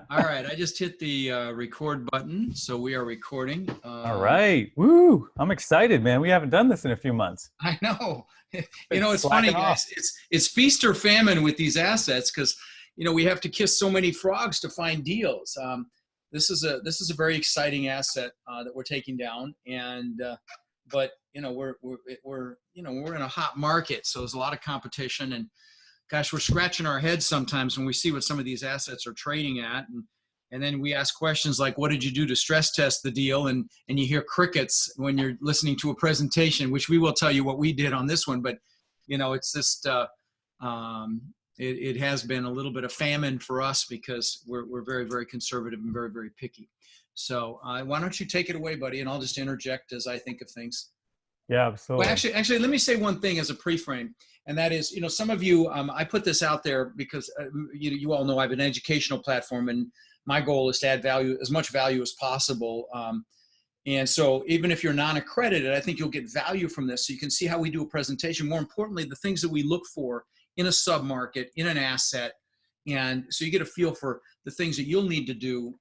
All right, I just hit the record button, so we are recording. All right. Woo. I'm excited, man. We haven't done this in a few months. I know. Been It's funny, slacking off. guys. It's feast or famine with these assets because we have to kiss so many frogs to find deals. This is a very exciting asset that we're taking down, and but we're in a hot market, so there's a lot of competition, and gosh, we're scratching our heads sometimes when we see what some of these assets are trading at. And then we ask questions like, what did you do to stress test the deal? And you hear crickets when you're listening to a presentation, which we will tell you what we did on this one. But, it's just, it has been a little bit of famine for us because we're very, very conservative and very, very picky. So why don't you take it away, buddy? And I'll just interject as I think of things. Yeah, absolutely. Well, actually, let me say one thing as a pre-frame, and that is, some of you, I put this out there because you all know I have an educational platform, and my goal is to add value, as much value as possible. And so, even if you're non-accredited, I think you'll get value from this. So you can see how we do a presentation. More importantly, the things that we look for in a sub-market, in an asset, and so you get a feel for the things that you'll need to do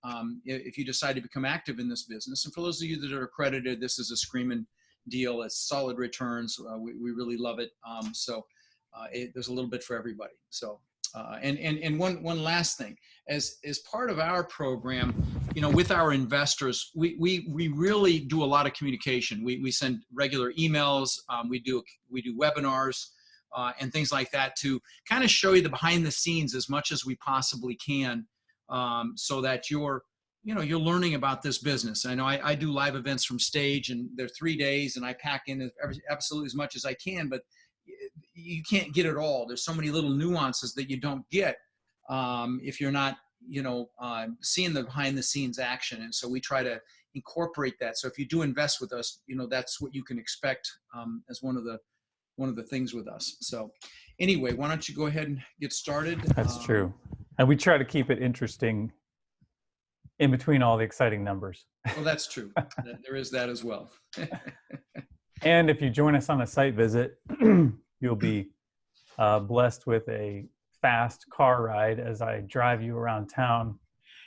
if you decide to become active in this business. And for those of you that are accredited, this is a screaming deal. It's solid returns. We really love it. There's a little bit for everybody. So, and one last thing, as part of our program, with our investors, we really do a lot of communication. We send regular emails. We do webinars and things like that to kind of show you the behind the scenes as much as we possibly can, so that you're learning about this business. I know I do live events from stage, and they're 3 days, and I pack in absolutely as much as I can, but you can't get it all. There's so many little nuances that you don't get if you're not, seeing the behind the scenes action. And so we try to incorporate that. So if you do invest with us, that's what you can expect as one of the things with us. So anyway, why don't you go ahead and get started? That's true. And we try to keep it interesting in between all the exciting numbers. Well, that's true. There is that as well. And if you join us on a site visit, you'll be blessed with a fast car ride as I drive you around town.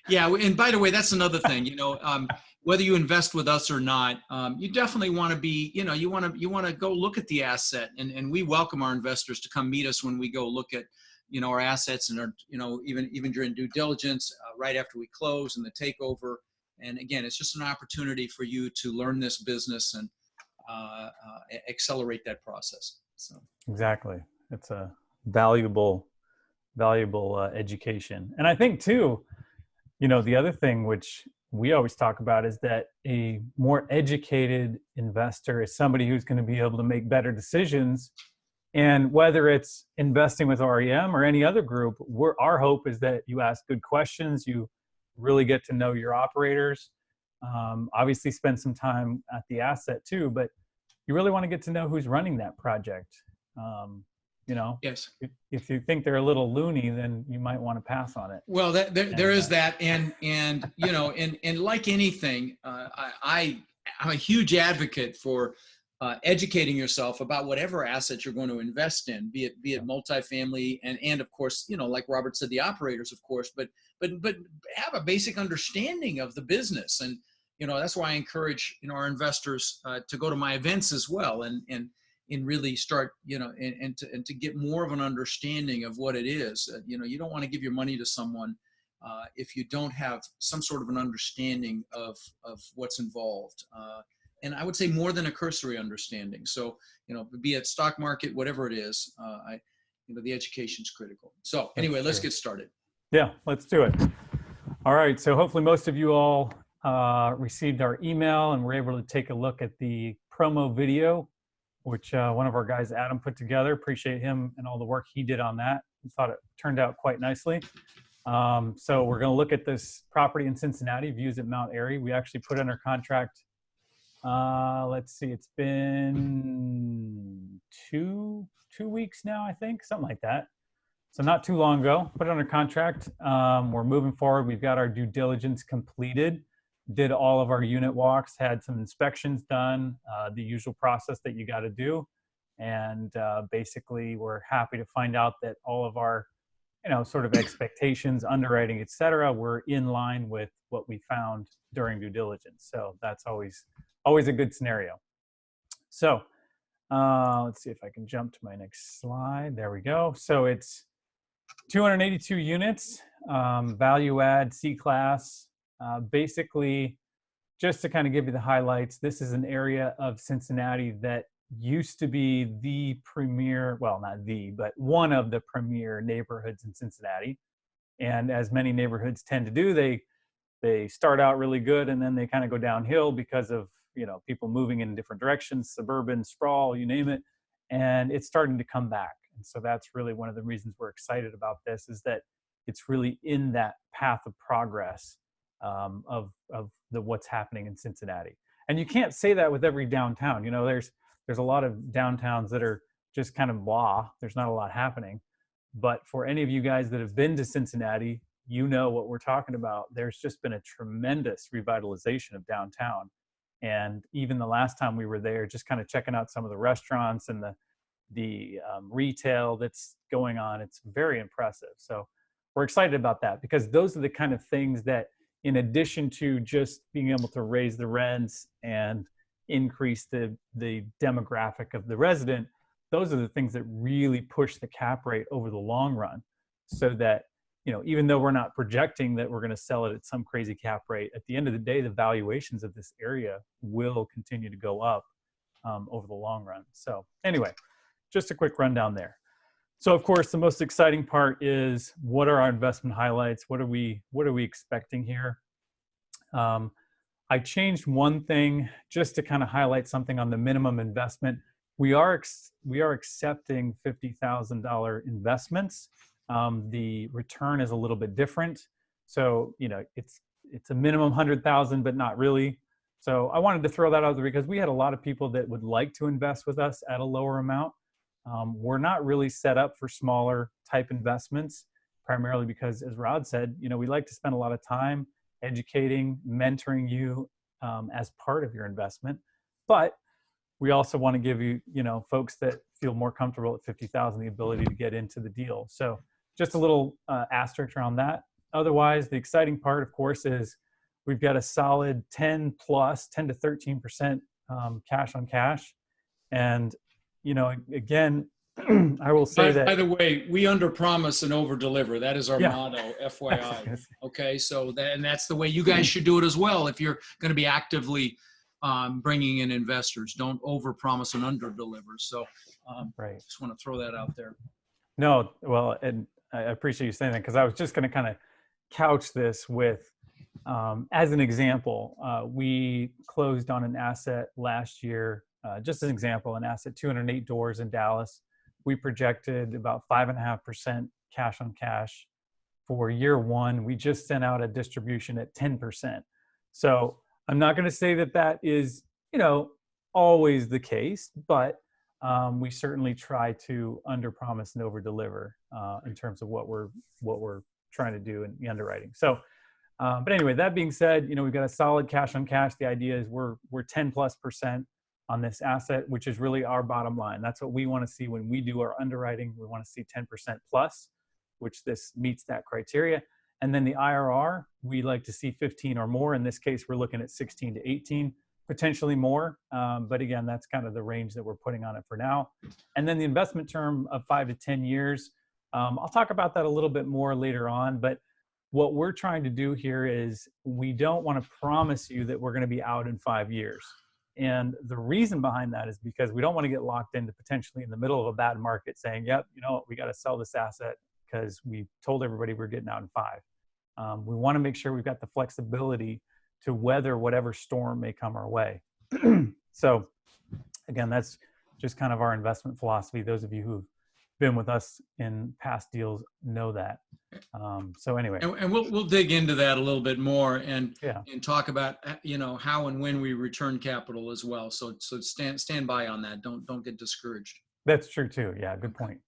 Yeah, and by the way, that's another thing. Whether you invest with us or not, you definitely want to be. You want to go look at the asset, and we welcome our investors to come meet us when we go look at our assets, and our even during due diligence, right after we close and the takeover. And again, it's just an opportunity for you to learn this business and accelerate that process. So exactly, it's a valuable education. And I think too, the other thing which we always talk about is that a more educated investor is somebody who's going to be able to make better decisions. And whether it's investing with REM or any other group, our hope is that you ask good questions, you really get to know your operators, obviously spend some time at the asset too, but you really want to get to know who's running that project. Yes. If you think they're a little loony, then you might want to pass on it. Well, there is that, and like anything, I'm a huge advocate for educating yourself about whatever asset you're going to invest in, be it multifamily, and of course, like Robert said, the operators, of course, but have a basic understanding of the business. And that's why I encourage our investors to go to my events as well, and really start and to get more of an understanding of what it is. You don't want to give your money to someone if you don't have some sort of an understanding of what's involved. And I would say more than a cursory understanding. So, be it stock market, whatever it is, the education is critical. So anyway, let's get started. Yeah, let's do it. All right. So hopefully most of you all received our email and were able to take a look at the promo video, which one of our guys, Adam, put together. Appreciate him and all the work he did on that. I thought it turned out quite nicely. So we're going to look at this property in Cincinnati, views at Mount Airy. We actually put under contract. Let's see, it's been two weeks now, I think, something like that. So not too long ago, put it under contract. We're moving forward. We've got our due diligence completed, did all of our unit walks, had some inspections done, the usual process that you got to do. And basically we're happy to find out that all of our sort of expectations, underwriting, et cetera, were in line with what we found during due diligence. So that's always a good scenario. So let's see if I can jump to my next slide. There we go. So it's 282 units, value add, C-class. Basically, just to kind of give you the highlights, this is an area of Cincinnati that used to be the premier, well, not the, but one of the premier neighborhoods in Cincinnati. And as many neighborhoods tend to do, they start out really good and then they kind of go downhill because of, people moving in different directions, suburban sprawl, you name it. And it's starting to come back. And so that's really one of the reasons we're excited about this, is that it's really in that path of progress of what's happening in Cincinnati. And you can't say that with every downtown. There's a lot of downtowns that are just kind of blah. There's not a lot happening. But for any of you guys that have been to Cincinnati, you know what we're talking about. There's just been a tremendous revitalization of downtown. And even the last time we were there, just kind of checking out some of the restaurants and the retail that's going on, it's very impressive. So we're excited about that, because those are the kind of things that, in addition to just being able to raise the rents and increase the demographic of the resident, those are the things that really push the cap rate over the long run, so that, even though we're not projecting that we're going to sell it at some crazy cap rate, at the end of the day, the valuations of this area will continue to go up over the long run. So anyway, just a quick rundown there. So of course, the most exciting part is, what are our investment highlights? What are we expecting here? I changed one thing just to kind of highlight something on the minimum investment. We are accepting $50,000 investments. The return is a little bit different. So, it's a minimum 100,000, but not really. So I wanted to throw that out there because we had a lot of people that would like to invest with us at a lower amount. We're not really set up for smaller type investments, primarily because, as Rod said, we like to spend a lot of time educating, mentoring you as part of your investment. But we also want to give you, folks that feel more comfortable at 50,000, the ability to get into the deal. So just a little asterisk around that. Otherwise, the exciting part, of course, is we've got a solid 10 to 13% cash on cash. And, again, I will say that. By the way, we underpromise and overdeliver. That is our motto, FYI. Okay, so that's the way you guys should do it as well. If you're going to be actively bringing in investors, don't overpromise and underdeliver. So, right. Just want to throw that out there. No, well, and I appreciate you saying that, because I was just going to kind of couch this with, as an example, we closed on an asset last year. Just as an example, an asset, 208 doors in Dallas. We projected about 5.5% cash on cash for year one. We just sent out a distribution at 10%. So I'm not going to say that is, always the case, but we certainly try to underpromise and overdeliver in terms of what we're trying to do in the underwriting. So, but anyway, that being said, we've got a solid cash on cash. The idea is we're 10+% on this asset, which is really our bottom line. That's what we want to see when we do our underwriting. We want to see 10% plus, which this meets that criteria. And then the IRR, we like to see 15 or more. In this case, we're looking at 16 to 18, potentially more. But again, that's kind of the range that we're putting on it for now. And then the investment term of 5 to 10 years. I'll talk about that a little bit more later on, but what we're trying to do here is, we don't want to promise you that we're going to be out in 5 years. And the reason behind that is because we don't want to get locked into potentially in the middle of a bad market saying, yep, we got to sell this asset because we told everybody we're getting out in 5. We want to make sure we've got the flexibility to weather whatever storm may come our way. So again, that's just kind of our investment philosophy. Those of you who've been with us in past deals know that. So anyway, and we'll dig into that a little bit more and talk about how and when we return capital as well. So stand by on that. Don't get discouraged. That's true too. Yeah, good point.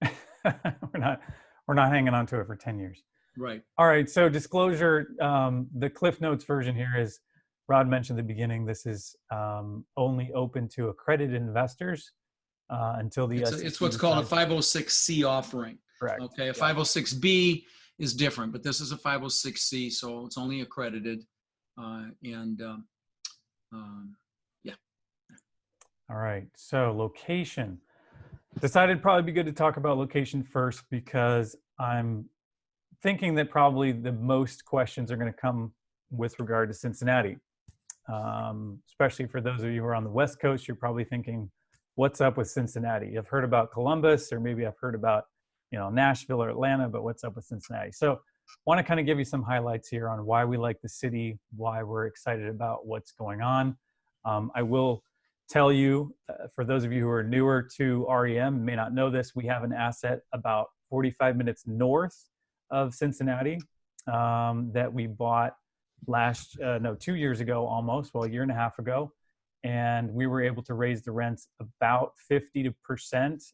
we're not hanging on to it for 10 years. Right. All right. So disclosure, the Cliff Notes version here is, Rod mentioned at the beginning, this is only open to accredited investors until the it's what's called a 506C offering. Correct. Okay, a Yeah. 506B is different, but this is a 506C, so it's only accredited. Yeah. All right. So location. Decided it'd probably be good to talk about location first because I'm thinking that probably the most questions are going to come with regard to Cincinnati. Especially for those of you who are on the West Coast, you're probably thinking, what's up with Cincinnati? I've heard about Columbus, or maybe I've heard about, Nashville or Atlanta, but what's up with Cincinnati? So want to kind of give you some highlights here on why we like the city, why we're excited about what's going on. I will tell you, for those of you who are newer to REM, may not know this, we have an asset about 45 minutes north of Cincinnati that we bought 2 years ago almost, well, a year and a half ago. And we were able to raise the rents about 50%.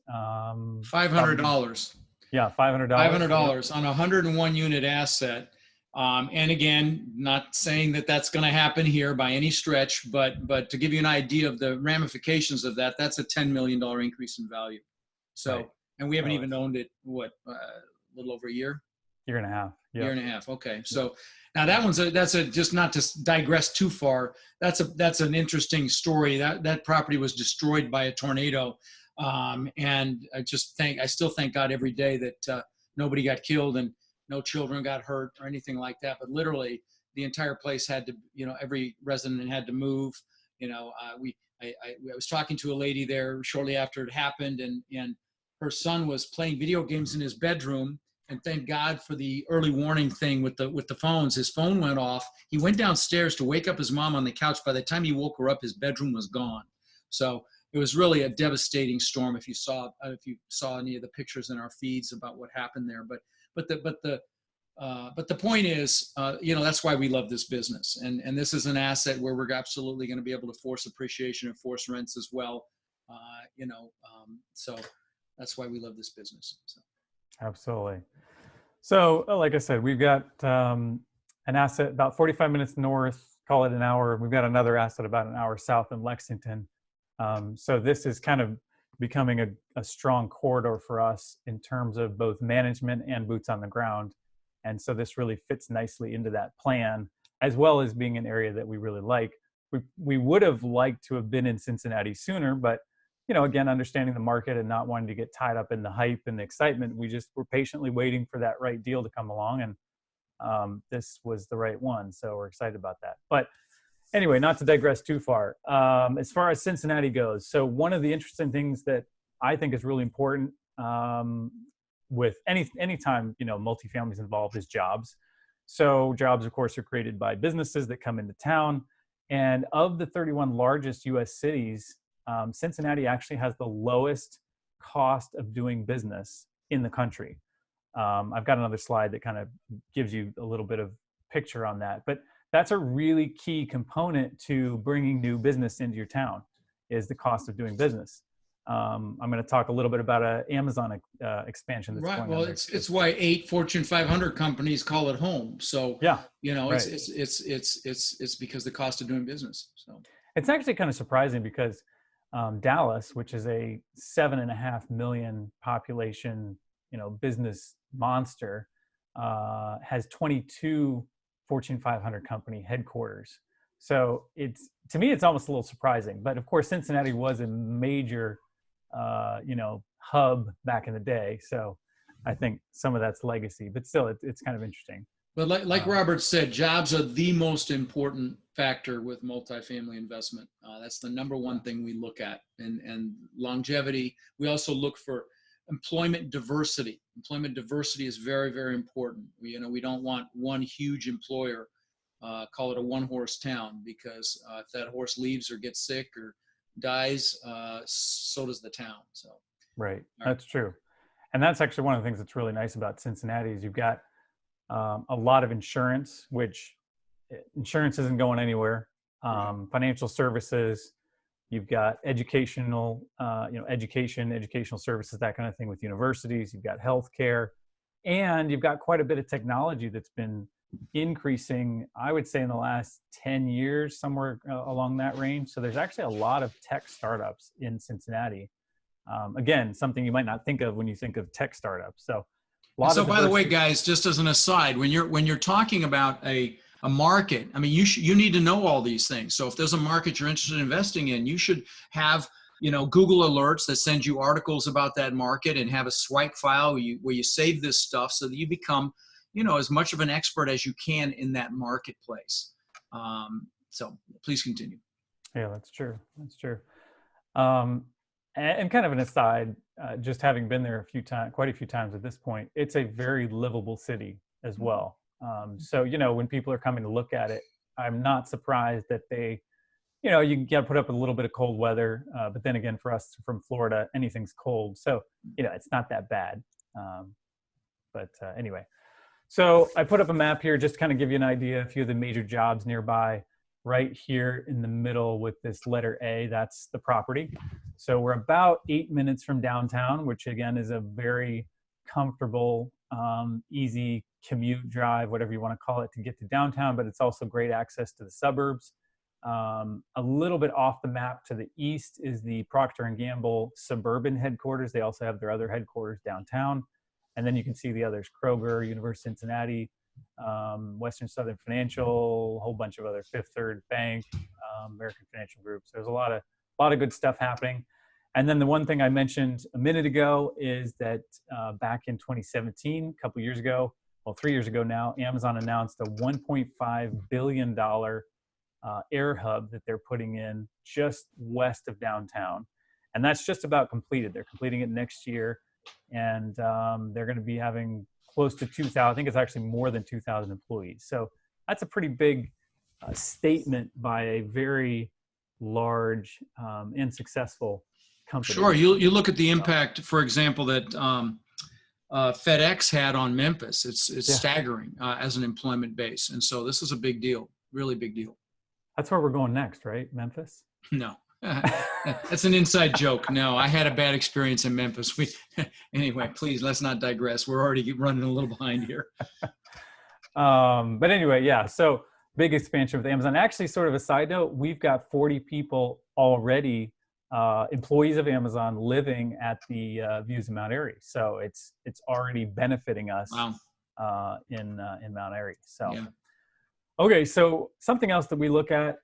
$500. Yeah, $500. $500 on a 101 unit asset. And again, not saying that that's going to happen here by any stretch, but to give you an idea of the ramifications of that, that's a $10 million increase in value. So, right. And we haven't even owned it, a little over a year? Year and a half. Yeah. Year and a half. Okay. So now that one's just not to digress too far. That's an interesting story. That property was destroyed by a tornado. And I still thank God every day that nobody got killed and no children got hurt or anything like that. But literally the entire place had to, every resident had to move. I was talking to a lady there shortly after it happened, and her son was playing video games in his bedroom. And thank God for the early warning thing with the phones. His phone went off. He went downstairs to wake up his mom on the couch. By the time he woke her up, his bedroom was gone. So it was really a devastating storm. If you saw any of the pictures in our feeds about what happened there, but the point is, that's why we love this business. And this is an asset where we're absolutely going to be able to force appreciation and force rents as well. So that's why we love this business. So. Absolutely. So, like I said, we've got an asset about 45 minutes north, call it an hour. We've got another asset about an hour south in Lexington. So this is kind of becoming a strong corridor for us in terms of both management and boots on the ground. And so this really fits nicely into that plan, as well as being an area that we really like. We would have liked to have been in Cincinnati sooner, but again, understanding the market and not wanting to get tied up in the hype and the excitement, we just were patiently waiting for that right deal to come along. And this was the right one. So we're excited about that. But anyway, not to digress too far. As far as Cincinnati goes, so one of the interesting things that I think is really important with any time, multifamily is involved is jobs. So jobs, of course, are created by businesses that come into town. And of the 31 largest U.S. cities, Cincinnati actually has the lowest cost of doing business in the country. I've got another slide that kind of gives you a little bit of picture on that, but that's a really key component to bringing new business into your town is the cost of doing business. I'm going to talk a little bit about an Amazon expansion that's going on. Well, it's why 8 Fortune 500 companies call it home. So yeah, it's because the cost of doing business. So it's actually kind of surprising because Dallas, which is a 7.5 million population, business monster, has 22 Fortune 500 company headquarters. So to me, it's almost a little surprising. But of course, Cincinnati was a major, hub back in the day. So I think some of that's legacy, but still, it's kind of interesting. But like Robert said, jobs are the most important factor with multifamily investment. That's the number one thing we look at, and longevity. We also look for employment diversity. Employment diversity is very, very important. We don't want one huge employer, call it a one-horse town, because if that horse leaves or gets sick or dies, so does the town. So right, that's true, and that's actually one of the things that's really nice about Cincinnati is you've got a lot of insurance, which insurance isn't going anywhere. Financial services, you've got educational, educational services, that kind of thing with universities. You've got healthcare, and you've got quite a bit of technology that's been increasing, I would say, in the last 10 years, somewhere along that range. So there's actually a lot of tech startups in Cincinnati. Again, something you might not think of when you think of tech startups. So a And lot so, of by the way, diversity. guys, just as an aside, when you're talking about a market, I mean, you need to know all these things. So if there's a market you're interested in investing in, you should have, Google alerts that send you articles about that market, and have a swipe file where you save this stuff so that you become, as much of an expert as you can in that marketplace. So please continue. Yeah, that's true. That's true. And kind of an aside, just having been there quite a few times at this point, it's a very livable city as well. So, when people are coming to look at it, I'm not surprised that they, you got to put up with a little bit of cold weather. But then again, for us from Florida, anything's cold. So, it's not that bad. But anyway, so I put up a map here just to kind of give you an idea, a few of the major jobs nearby. Right here in the middle with this letter A, that's the property. So we're about 8 minutes from downtown, which again is a very comfortable, easy commute drive, whatever you want to call it, to get to downtown, but it's also great access to the suburbs. A little bit off the map to the east is the Procter & Gamble suburban headquarters. They also have their other headquarters downtown. And then you can see the others: Kroger, University of Cincinnati, Western Southern Financial, a whole bunch of other, Fifth Third Bank, American Financial Group. So there's a lot of good stuff happening. And then the one thing I mentioned a minute ago is that back in 2017, a couple years ago, well, 3 years ago now, Amazon announced a $1.5 billion air hub that they're putting in just west of downtown. And that's just about completed. They're completing it next year. And they're going to be having close to 2,000, I think it's actually more than 2,000 employees. So that's a pretty big statement by a very large and successful company. Sure. You look at the impact, for example, that FedEx had on Memphis. It's staggering as an employment base. And so this is a big deal, really big deal. That's where we're going next, right? Memphis? No. That's an inside joke. No, I had a bad experience in Memphis. Anyway, please, let's not digress. We're already running a little behind here. But anyway, yeah. So big expansion with Amazon. Actually, sort of a side note, we've got 40 people already, employees of Amazon, living at the views in Mount Airy. So it's already benefiting us. Wow. In Mount Airy. So yeah. Okay, so something else that we look at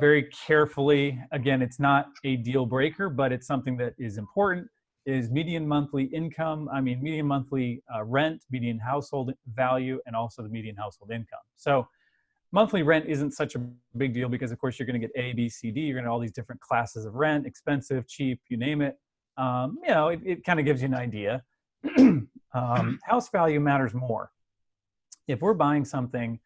very carefully, again, it's not a deal breaker, but it's something that is important, is median monthly income. Median monthly rent, median household value, and also the median household income. So monthly rent isn't such a big deal because, of course, you're going to get A, B, C, D. You're going to have all these different classes of rent: expensive, cheap, you name it. It kind of gives you an idea. House value matters more. If we're buying something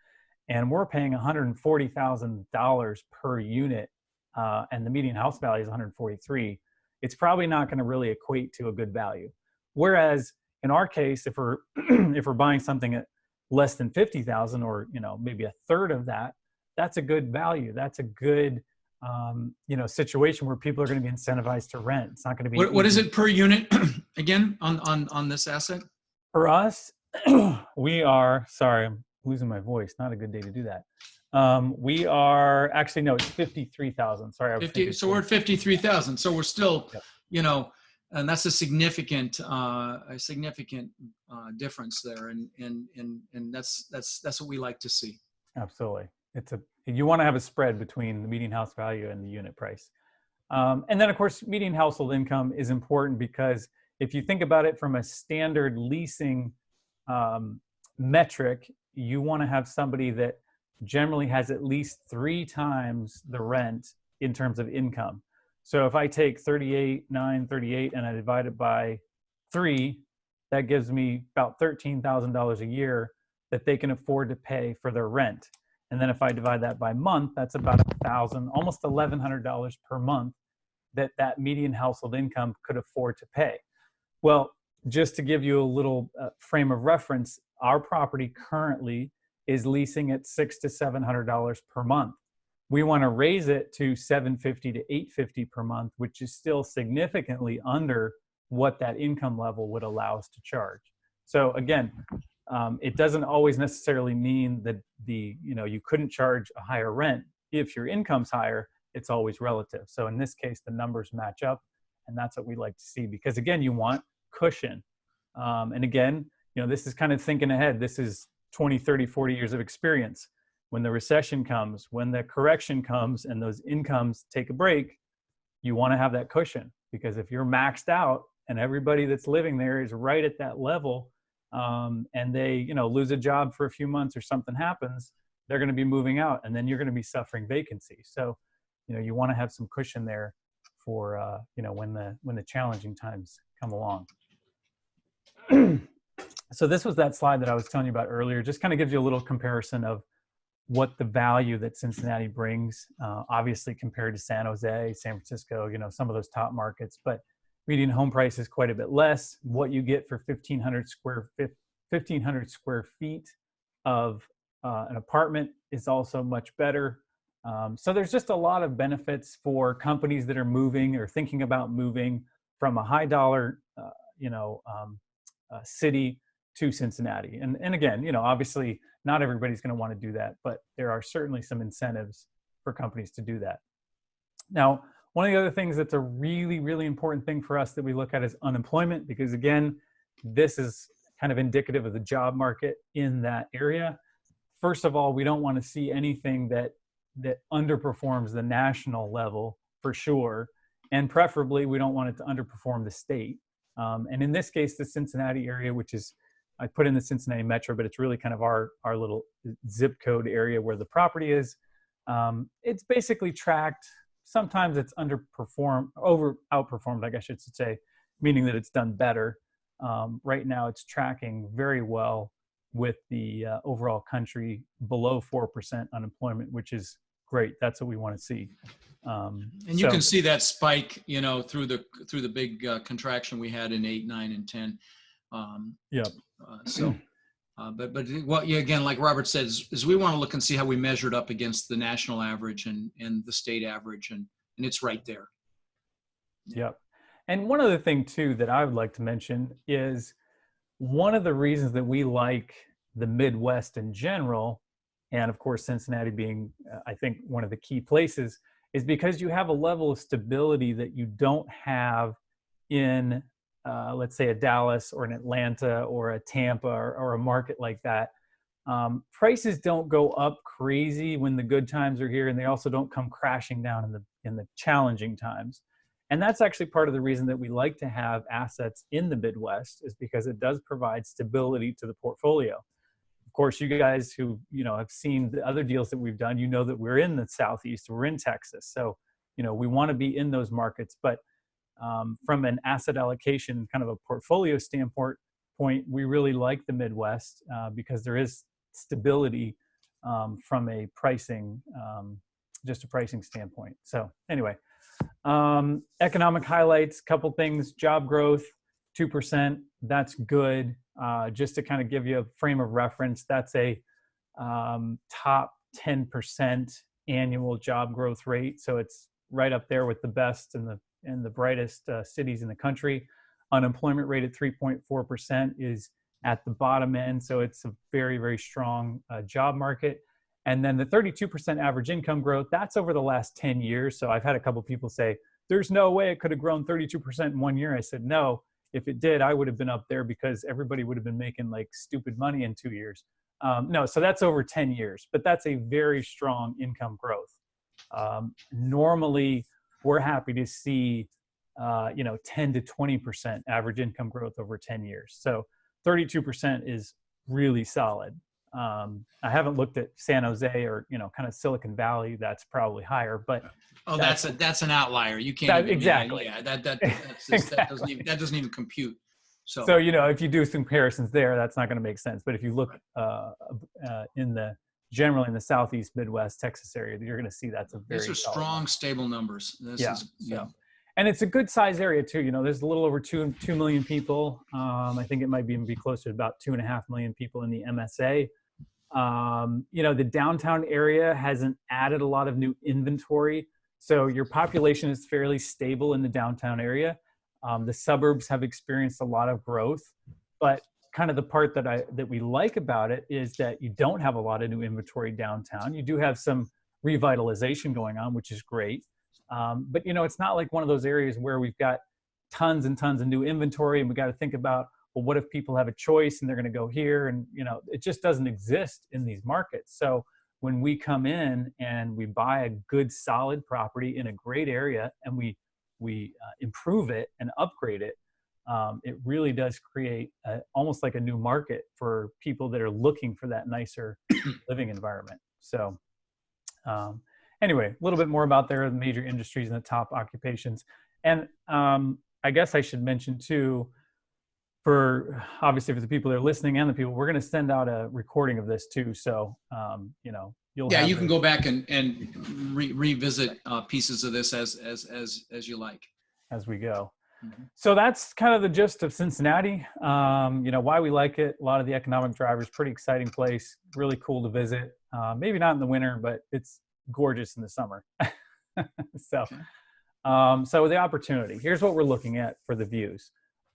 and we're paying $140,000 per unit, and the median house value is $143,000, it's probably not going to really equate to a good value. Whereas in our case, if we're if we're buying something at less than $50,000, or maybe a third of that, that's a good value. That's a good situation where people are going to be incentivized to rent. It's not going to be. What is it per unit again on this asset? For us, we are, sorry, I'm losing my voice. Not a good day to do that. We are actually, no, it's 53,000. Sorry. 50, so we're at 53,000. So we're still, and that's a significant difference there. And that's what we like to see. Absolutely. You want to have a spread between the median house value and the unit price. And then of course, median household income is important because if you think about it from a standard leasing metric, you want to have somebody that generally has at least 3 times the rent in terms of income. So if I take 38,938 and I divide it by 3, that gives me about $13,000 a year that they can afford to pay for their rent. And then if I divide that by month, that's about $1,000, almost $1,100 per month that median household income could afford to pay. Well, just to give you a little frame of reference, our property currently is leasing at $600 to $700 per month. We want to raise it to $750 to $850 per month, which is still significantly under what that income level would allow us to charge. So again, it doesn't always necessarily mean that you couldn't charge a higher rent if your income's higher. It's always relative. So in this case, the numbers match up, And that's what we like to see, because again, you want cushion. And again, this is kind of thinking ahead. This is 20, 30, 40 years of experience. When the recession comes, when the correction comes and those incomes take a break, you want to have that cushion, because if you're maxed out and everybody that's living there is right at that level, and they, lose a job for a few months or something happens, they're going to be moving out, and then you're going to be suffering vacancy. So, you want to have some cushion there for, when the challenging times come along. So this was that slide that I was telling you about earlier. Just kind of gives you a little comparison of what the value that Cincinnati brings, obviously compared to San Jose, San Francisco, some of those top markets, but median home price is quite a bit less. What you get for 1,500 square feet of an apartment is also much better. So there's just a lot of benefits for companies that are moving or thinking about moving from a high dollar, city to Cincinnati. And again, obviously not everybody's going to want to do that, but there are certainly some incentives for companies to do that. Now, one of the other things that's a really, really important thing for us that we look at is unemployment, because again, this is kind of indicative of the job market in that area. First of all, we don't want to see anything that underperforms the national level for sure. And preferably, we don't want it to underperform the state. And in this case, the Cincinnati area, which is, I put in the Cincinnati metro, but it's really kind of our little zip code area where the property is. It's basically tracked. Sometimes it's outperformed, I guess I should say, meaning that it's done better. Right now, it's tracking very well with the overall country below 4% unemployment, which is great. That's what we want to see. And you can see that spike, through the big contraction we had in 8, 9, and 10. But what again, like Robert says, is we want to look and see how we measured up against the national average and the state average, and it's right there. Yep. And one other thing too that I would like to mention is one of the reasons that we like the Midwest in general, and of course Cincinnati being, I think, one of the key places, is because you have a level of stability that you don't have in, let's say, a Dallas or an Atlanta or a Tampa or a market like that. Prices don't go up crazy when the good times are here, and they also don't come crashing down in the challenging times. And that's actually part of the reason that we like to have assets in the Midwest, is because it does provide stability to the portfolio. Of course, you guys who have seen the other deals that we've done, that we're in the Southeast, we're in Texas, so we want to be in those markets. But from an asset allocation, kind of a portfolio standpoint, we really like the Midwest because there is stability from a pricing, just a pricing standpoint. So anyway, economic highlights, couple things: job growth, 2%. That's good. Just to kind of give you a frame of reference, that's a top 10% annual job growth rate. So it's right up there with the best and the brightest cities in the country. Unemployment rate at 3.4% is at the bottom end. So it's a very, very strong job market. And then the 32% average income growth, that's over the last 10 years. So I've had a couple people say, there's no way it could have grown 32% in 1 year. I said, no, if it did, I would have been up there because everybody would have been making like stupid money in 2 years. No, so that's over 10 years, but that's a very strong income growth. Normally, we're happy to see 10 to 20% average income growth over 10 years. So 32% is really solid. I haven't looked at San Jose or kind of Silicon Valley. That's probably higher, but that's an outlier. You can't exactly. That doesn't even compute. So if you do some comparisons there, that's not going to make sense. But if you look generally in the Southeast, Midwest, Texas area, you're going to see that's a very these are strong, stable numbers. And it's a good size area too. There's a little over 2 million people. I think it might even be closer to about 2.5 million people in the MSA. The downtown area hasn't added a lot of new inventory. So your population is fairly stable in the downtown area. The suburbs have experienced a lot of growth, but kind of the part that we like about it is that you don't have a lot of new inventory downtown. You do have some revitalization going on, which is great. But it's not like one of those areas where we've got tons and tons of new inventory, and we got to think about, well, what if people have a choice and they're going to go here? And, you know, it just doesn't exist in these markets. So when we come in and we buy a good, solid property in a great area and we improve it and upgrade it, it really does create almost like a new market for people that are looking for that nicer living environment. So anyway, a little bit more about their major industries and the top occupations. And I guess I should mention too, for obviously for the people that are listening and the people, we're going to send out a recording of this too. So, you know, you can go back and revisit pieces of this as you like. As we go. Mm-hmm. So that's kind of the gist of Cincinnati. You know, why we like it. A lot of the economic drivers, pretty exciting place, really cool to visit. Maybe not in the winter, but it's gorgeous in the summer. So, okay. So the opportunity, here's what we're looking at for the views.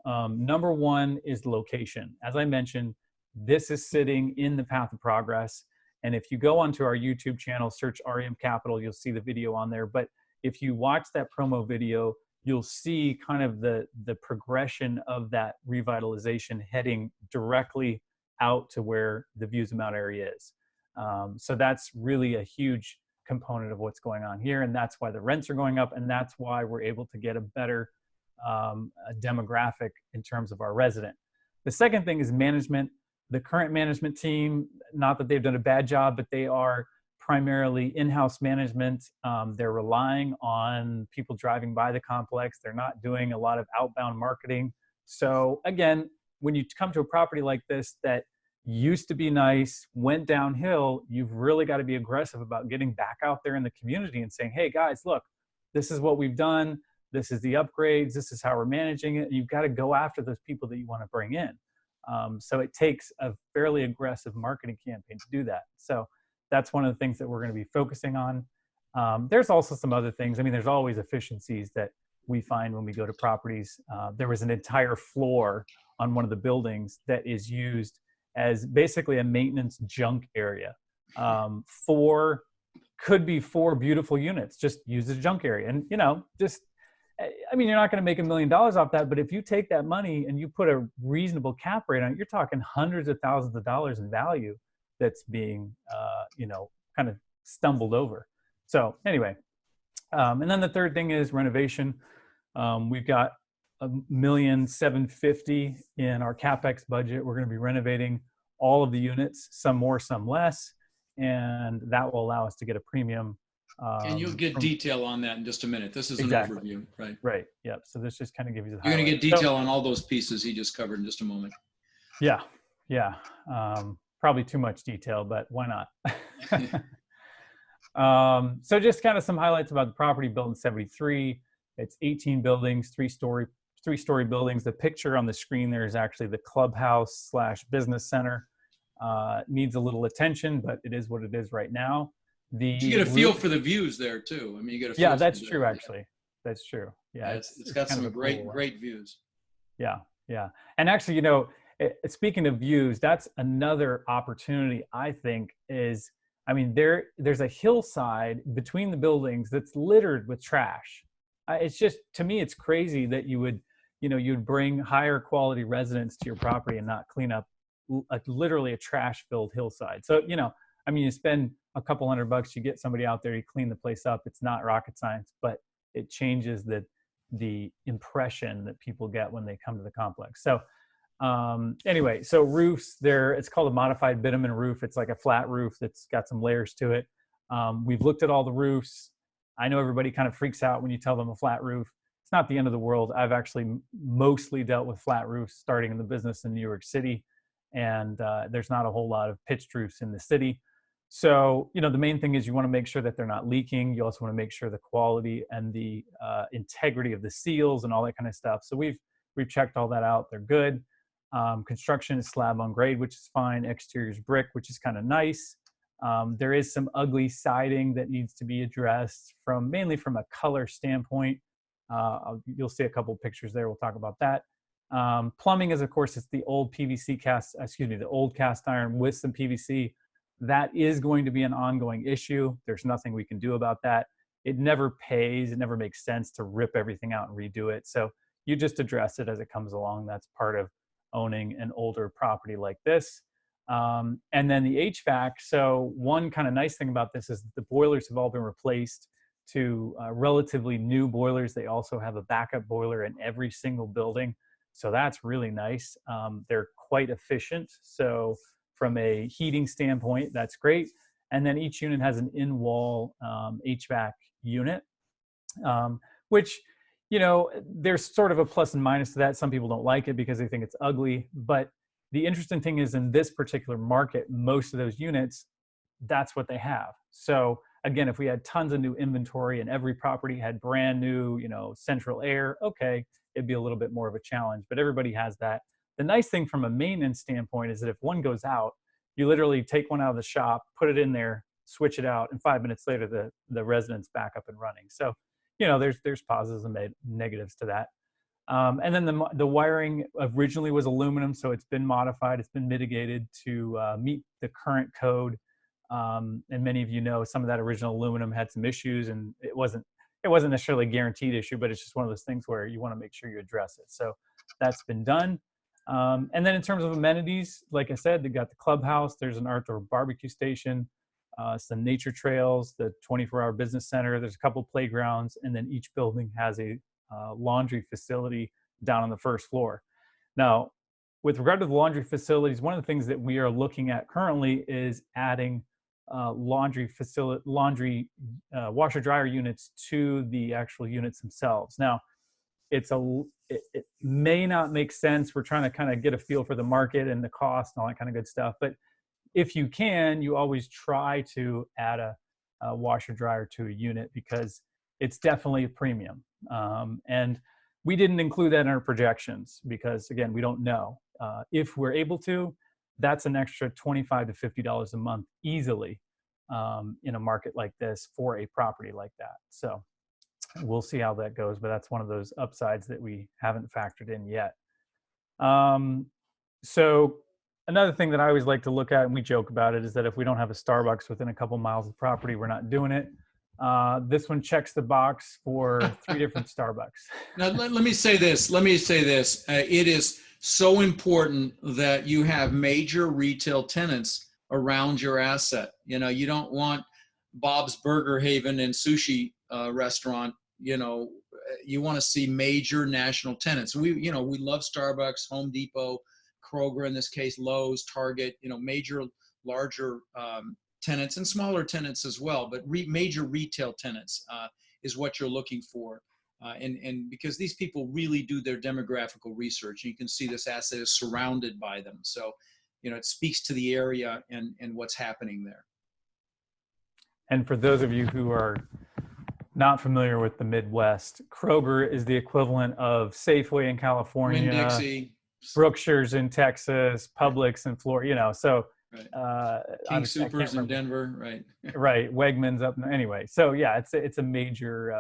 Number one is the location. As I mentioned, this is sitting in the path of progress. And if you go onto our YouTube channel, search REM Capital, you'll see the video on there. But if you watch that promo video, you'll see kind of the progression of that revitalization heading directly out to where the Views of Mount Airy is. So that's really a huge component of what's going on here. And that's why the rents are going up. And that's why we're able to get a better a demographic in terms of our resident. The second thing is management. The current management team, not that they've done a bad job, but they are primarily in-house management. They're relying on people driving by the complex. They're not doing a lot of outbound marketing. So again, when you come to a property like this that used to be nice, went downhill, you've really got to be aggressive about getting back out there in the community and saying, hey guys, look, this is what we've done. This is the upgrades. This is how we're managing it. You've got to go after those people that you want to bring in. So it takes a fairly aggressive marketing campaign to do that. So that's one of the things that we're going to be focusing on. There's also some other things. I mean, there's always efficiencies that we find when we go to properties. There was an entire floor on one of the buildings that is used as basically a maintenance junk area. Could be four beautiful units, just used as a junk area. And, you know, I mean, you're not going to make $1 million off that, but if you take that money and you put a reasonable cap rate on it, you're talking hundreds of thousands of dollars in value that's being, you know, kind of stumbled over. So anyway, and then the third thing is renovation. We've got $1,750,000 in our CapEx budget. We're going to be renovating all of the units, some more, some less, and that will allow us to get a premium. And you'll get detail on that in just a minute. This is an overview, right? Right. Yeah. So this just kind of gives you the You're going to get detail on all those pieces he just covered in just a moment. Yeah. Yeah. Probably too much detail, but why not? So just kind of some highlights about the property built in 73. It's 18 buildings, three-story buildings. The picture on the screen there is actually the clubhouse / business center. Needs a little attention, but it is what it is right now. You get a feel for the views there too. I mean, you get a feel. Yeah, that's true. Actually, that's true. Yeah, it's got some great views. Yeah, yeah. And actually, you know, speaking of views, that's another opportunity. I think is, I mean, there's a hillside between the buildings that's littered with trash. It's just, to me, it's crazy that you'd bring higher quality residents to your property and not clean up literally a trash-filled hillside. So, you know, I mean, you spend a couple $100, you get somebody out there, you clean the place up. It's not rocket science, but it changes the impression that people get when they come to the complex. So anyway, so roofs there, it's called a modified bitumen roof. It's like a flat roof that's got some layers to it. We've looked at all the roofs. I know everybody kind of freaks out when you tell them a flat roof. It's not the end of the world. I've actually mostly dealt with flat roofs starting in the business in New York City. And there's not a whole lot of pitched roofs in the city. So, you know, the main thing is you want to make sure that they're not leaking. You also want to make sure the quality and the integrity of the seals and all that kind of stuff. So we've checked all that out. They're good. Construction is slab on grade, which is fine. Exterior is brick, which is kind of nice. There is some ugly siding that needs to be addressed mainly from a color standpoint. You'll see a couple of pictures there. We'll talk about that. Plumbing is, of course, it's the old the old cast iron with some PVC. That is going to be an ongoing issue. There's nothing we can do about that. It never pays. It never makes sense to rip everything out and redo it. So you just address it as it comes along. That's part of owning an older property like this. And then the HVAC. So one kind of nice thing about this is that the boilers have all been replaced to relatively new boilers. They also have a backup boiler in every single building. So that's really nice. They're quite efficient. So from a heating standpoint, that's great. And then each unit has an in-wall HVAC unit, which, you know, there's sort of a plus and minus to that. Some people don't like it because they think it's ugly. But the interesting thing is, in this particular market, most of those units, that's what they have. So again, if we had tons of new inventory and every property had brand new, you know, central air, okay, it'd be a little bit more of a challenge, but everybody has that. The nice thing from a maintenance standpoint is that if one goes out, you literally take one out of the shop, put it in there, switch it out, and 5 minutes later, the resident's back up and running. So, you know, there's positives and negatives to that. And then the wiring originally was aluminum, so it's been modified, it's been mitigated to meet the current code. And many of you know some of that original aluminum had some issues, and it wasn't necessarily a guaranteed issue, but it's just one of those things where you want to make sure you address it. So that's been done. And then in terms of amenities, like I said, they got the clubhouse, there's an outdoor barbecue station, some nature trails, the 24-hour business center, there's a couple playgrounds, and then each building has a laundry facility down on the first floor. Now, with regard to the laundry facilities, one of the things that we are looking at currently is adding laundry washer dryer units to the actual units themselves. Now, it may not make sense. We're trying to kind of get a feel for the market and the cost and all that kind of good stuff. But if you can, you always try to add a washer dryer to a unit because it's definitely a premium. And we didn't include that in our projections because, again, we don't know. If we're able to, that's an extra $25 to $50 a month easily in a market like this for a property like that. So we'll see how that goes, but that's one of those upsides that we haven't factored in yet. So another thing that I always like to look at, and we joke about it, is that if we don't have a Starbucks within a couple miles of the property, we're not doing it. This one checks the box for 3 different Starbucks. Now, let me say this. It is so important that you have major retail tenants around your asset. You know, you don't want Bob's Burger Haven and sushi restaurant. You know, you want to see major national tenants. We love Starbucks, Home Depot, Kroger, in this case, Lowe's, Target, you know, major, larger tenants and smaller tenants as well, but major retail tenants is what you're looking for. And because these people really do their demographical research, you can see this asset is surrounded by them. So, you know, it speaks to the area and what's happening there. And for those of you who are not familiar with the Midwest, Kroger is the equivalent of Safeway in California, Winn-Dixie, Brookshire's in Texas, Publix in Florida, you know, so right. King Soopers in Denver, right? Right, Wegmans up anyway. So yeah, it's a major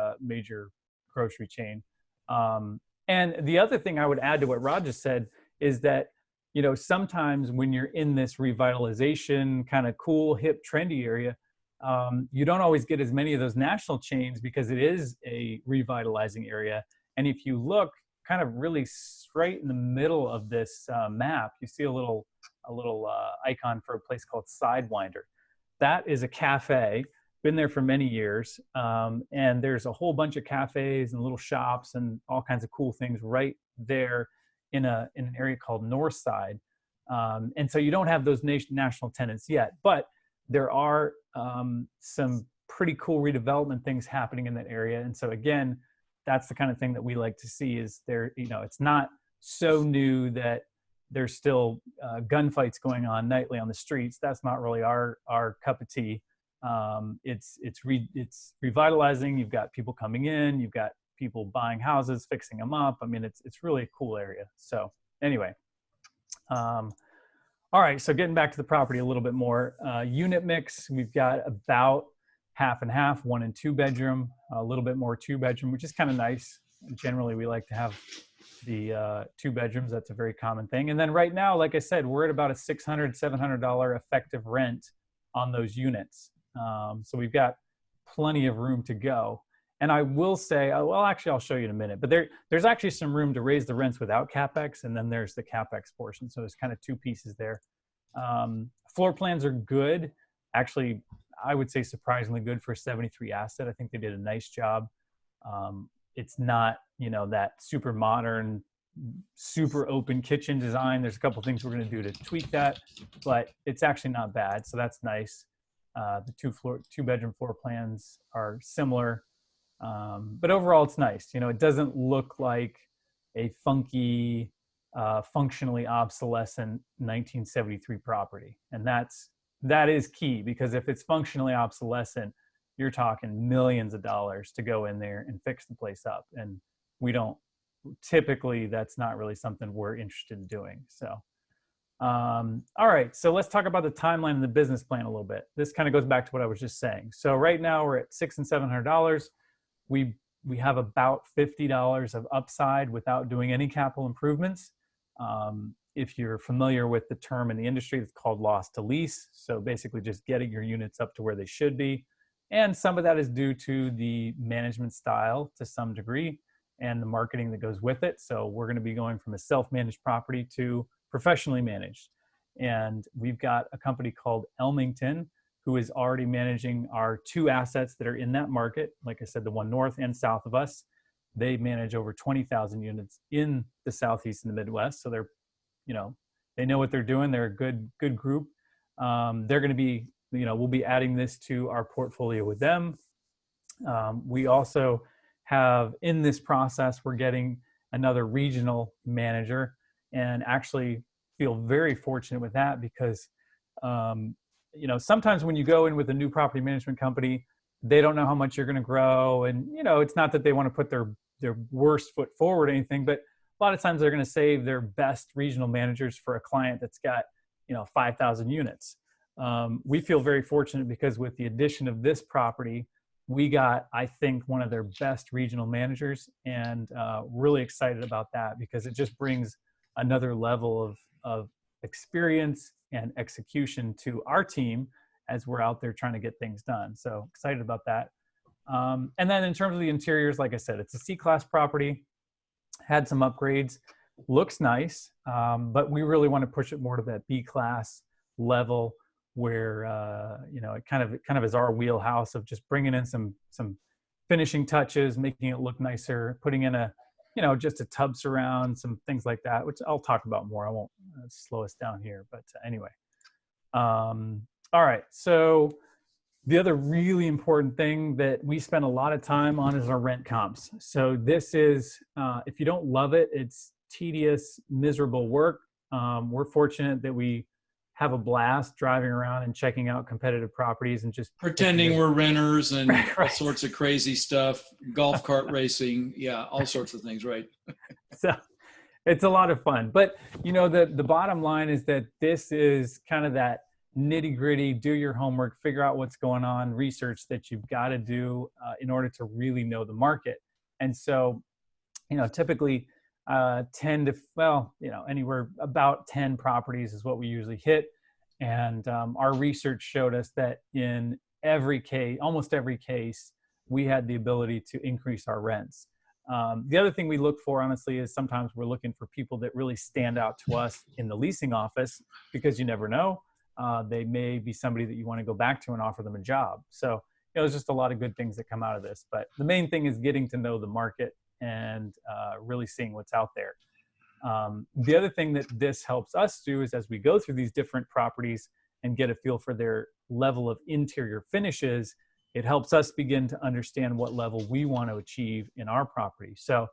grocery chain. And the other thing I would add to what Rod just said is that, you know, sometimes when you're in this revitalization kind of cool, hip, trendy area, you don't always get as many of those national chains because it is a revitalizing area. And if you look kind of really straight in the middle of this map, you see a little icon for a place called Sidewinder. That is a cafe, been there for many years. And there's a whole bunch of cafes and little shops and all kinds of cool things right there in an area called Northside. And so you don't have those national tenants yet, but there are some pretty cool redevelopment things happening in that area. And so again, that's the kind of thing that we like to see is there, you know, it's not so new that there's still gunfights going on nightly on the streets. That's not really our cup of tea. It's revitalizing. You've got people coming in, you've got people buying houses, fixing them up. I mean, it's really a cool area. So anyway, all right, so getting back to the property a little bit more, unit mix, we've got about half and half, 1 and 2 bedroom, a little bit more 2 bedroom, which is kind of nice. Generally, we like to have the 2 bedrooms. That's a very common thing. And then right now, like I said, we're at about a $600, $700 effective rent on those units. So we've got plenty of room to go. And I will say, well, actually, I'll show you in a minute, but there's actually some room to raise the rents without CapEx. And then there's the CapEx portion. So there's kind of two pieces there. Floor plans are good. Actually, I would say surprisingly good for a 73 asset. I think they did a nice job. It's not, that super modern, super open kitchen design. There's a couple things we're going to do to tweak that, but it's actually not bad. So that's nice. The two bedroom floor plans are similar. But overall it's nice. It doesn't look like a funky, functionally obsolescent 1973 property. And that is key, because if it's functionally obsolescent, you're talking millions of dollars to go in there and fix the place up. And typically that's not really something we're interested in doing. So, all right, so let's talk about the timeline and the business plan a little bit. This kind of goes back to what I was just saying. So right now we're at $600 and $700. We have about $50 of upside without doing any capital improvements. If you're familiar with the term in the industry, it's called loss to lease. So basically just getting your units up to where they should be. And some of that is due to the management style to some degree and the marketing that goes with it. So we're going to be going from a self-managed property to professionally managed. And we've got a company called Elmington, who is already managing our two assets that are in that market. Like I said, the one north and south of us. They manage over 20,000 units in the Southeast and the Midwest. So they're, they know what they're doing. They're a good group. They're going to be, we'll be adding this to our portfolio with them. We also have, in this process, we're getting another regional manager, and actually feel very fortunate with that because, sometimes when you go in with a new property management company, they don't know how much you're going to grow. And, it's not that they want to put their worst foot forward or anything, but a lot of times they're going to save their best regional managers for a client that's got, 5,000 units. We feel very fortunate because with the addition of this property, we got, I think, one of their best regional managers, and really excited about that because it just brings another level of experience and execution to our team as we're out there trying to get things done. So excited about that. And then in terms of the interiors, like I said, it's a C-class property, had some upgrades, looks nice, but we really want to push it more to that B-class level where, it kind of is our wheelhouse of just bringing in some finishing touches, making it look nicer, putting in just a tub surround, some things like that, which I'll talk about more. I won't slow us down here, but anyway. All right. So the other really important thing that we spend a lot of time on is our rent comps. So this is, if you don't love it, it's tedious, miserable work. We're fortunate that we have a blast driving around and checking out competitive properties and just pretending we're renters and right. all sorts of crazy stuff, golf cart racing. Yeah. All sorts of things. Right. So it's a lot of fun, but the bottom line is that this is kind of that nitty gritty, do your homework, figure out what's going on, research that you've got to do in order to really know the market. And so, typically anywhere about 10 properties is what we usually hit. And our research showed us that in almost every case, we had the ability to increase our rents. The other thing we look for, honestly, is sometimes we're looking for people that really stand out to us in the leasing office, because you never know. They may be somebody that you want to go back to and offer them a job. So there's just a lot of good things that come out of this. But the main thing is getting to know the market and really seeing what's out there. The other thing that this helps us do is as we go through these different properties and get a feel for their level of interior finishes, it helps us begin to understand what level we want to achieve in our property. So,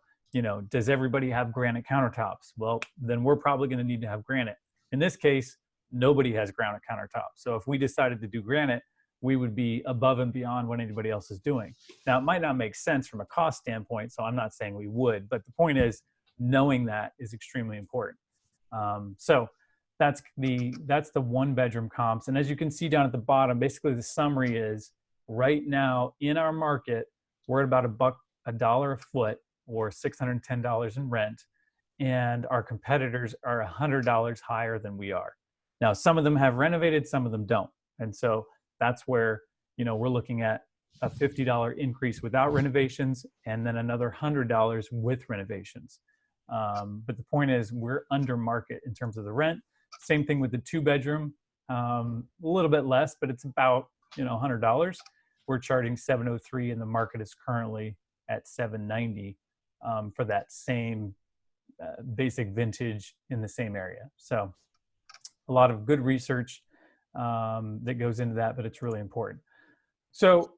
does everybody have granite countertops? Well, then we're probably going to need to have granite. In this case, nobody has granite countertops. So if we decided to do granite, we would be above and beyond what anybody else is doing. Now, it might not make sense from a cost standpoint, so I'm not saying we would, but the point is knowing that is extremely important. So that's the one bedroom comps. And as you can see down at the bottom, basically the summary is right now in our market, we're at about $1 a foot or $610 in rent. And our competitors are $100 higher than we are. Now, some of them have renovated, some of them don't. And so that's where, we're looking at a $50 increase without renovations, and then another $100 with renovations. But the point is, we're under market in terms of the rent. Same thing with the 2-bedroom, a little bit less, but it's about $100. We're charging $703, and the market is currently at $790 for that same basic vintage in the same area. So a lot of good research that goes into that, but it's really important. So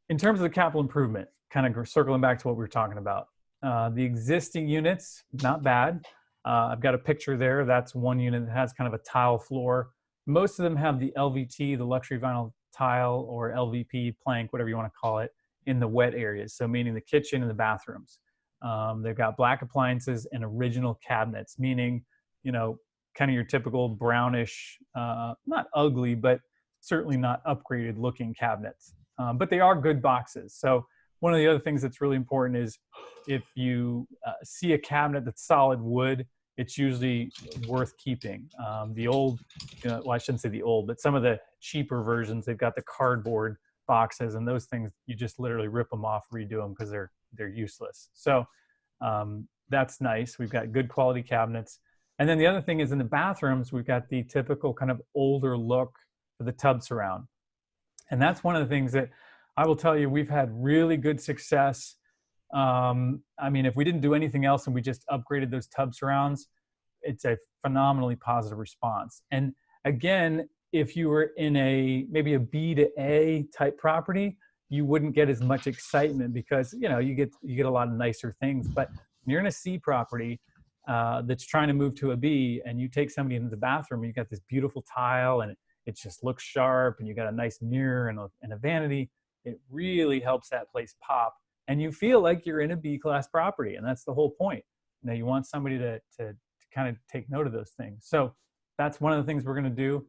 in terms of the capital improvement, kind of circling back to what we were talking about, the existing units, not bad. I've got a picture there. That's one unit that has kind of a tile floor. Most of them have the LVT, the luxury vinyl tile, or LVP plank, whatever you want to call it, in the wet areas. So meaning the kitchen and the bathrooms. They've got black appliances and original cabinets, meaning, kind of your typical brownish, not ugly, but certainly not upgraded looking cabinets. But they are good boxes. So one of the other things that's really important is if you see a cabinet that's solid wood, it's usually worth keeping. The old, well, I shouldn't say the old, but some of the cheaper versions, they've got the cardboard boxes, and those things, you just literally rip them off, redo them because they're useless. So that's nice. We've got good quality cabinets. And then the other thing is in the bathrooms, we've got the typical kind of older look for the tub surround. And that's one of the things that I will tell you, we've had really good success. I mean, if we didn't do anything else and we just upgraded those tub surrounds, it's a phenomenally positive response. And again, if you were in maybe a B to A type property, you wouldn't get as much excitement because, you get a lot of nicer things. But when you're in a C property that's trying to move to a B, and you take somebody into the bathroom, and you got this beautiful tile and it just looks sharp, and you got a nice mirror and a vanity, it really helps that place pop. And you feel like you're in a B-class property, and that's the whole point. You want somebody to kind of take note of those things. So that's one of the things we're going to do.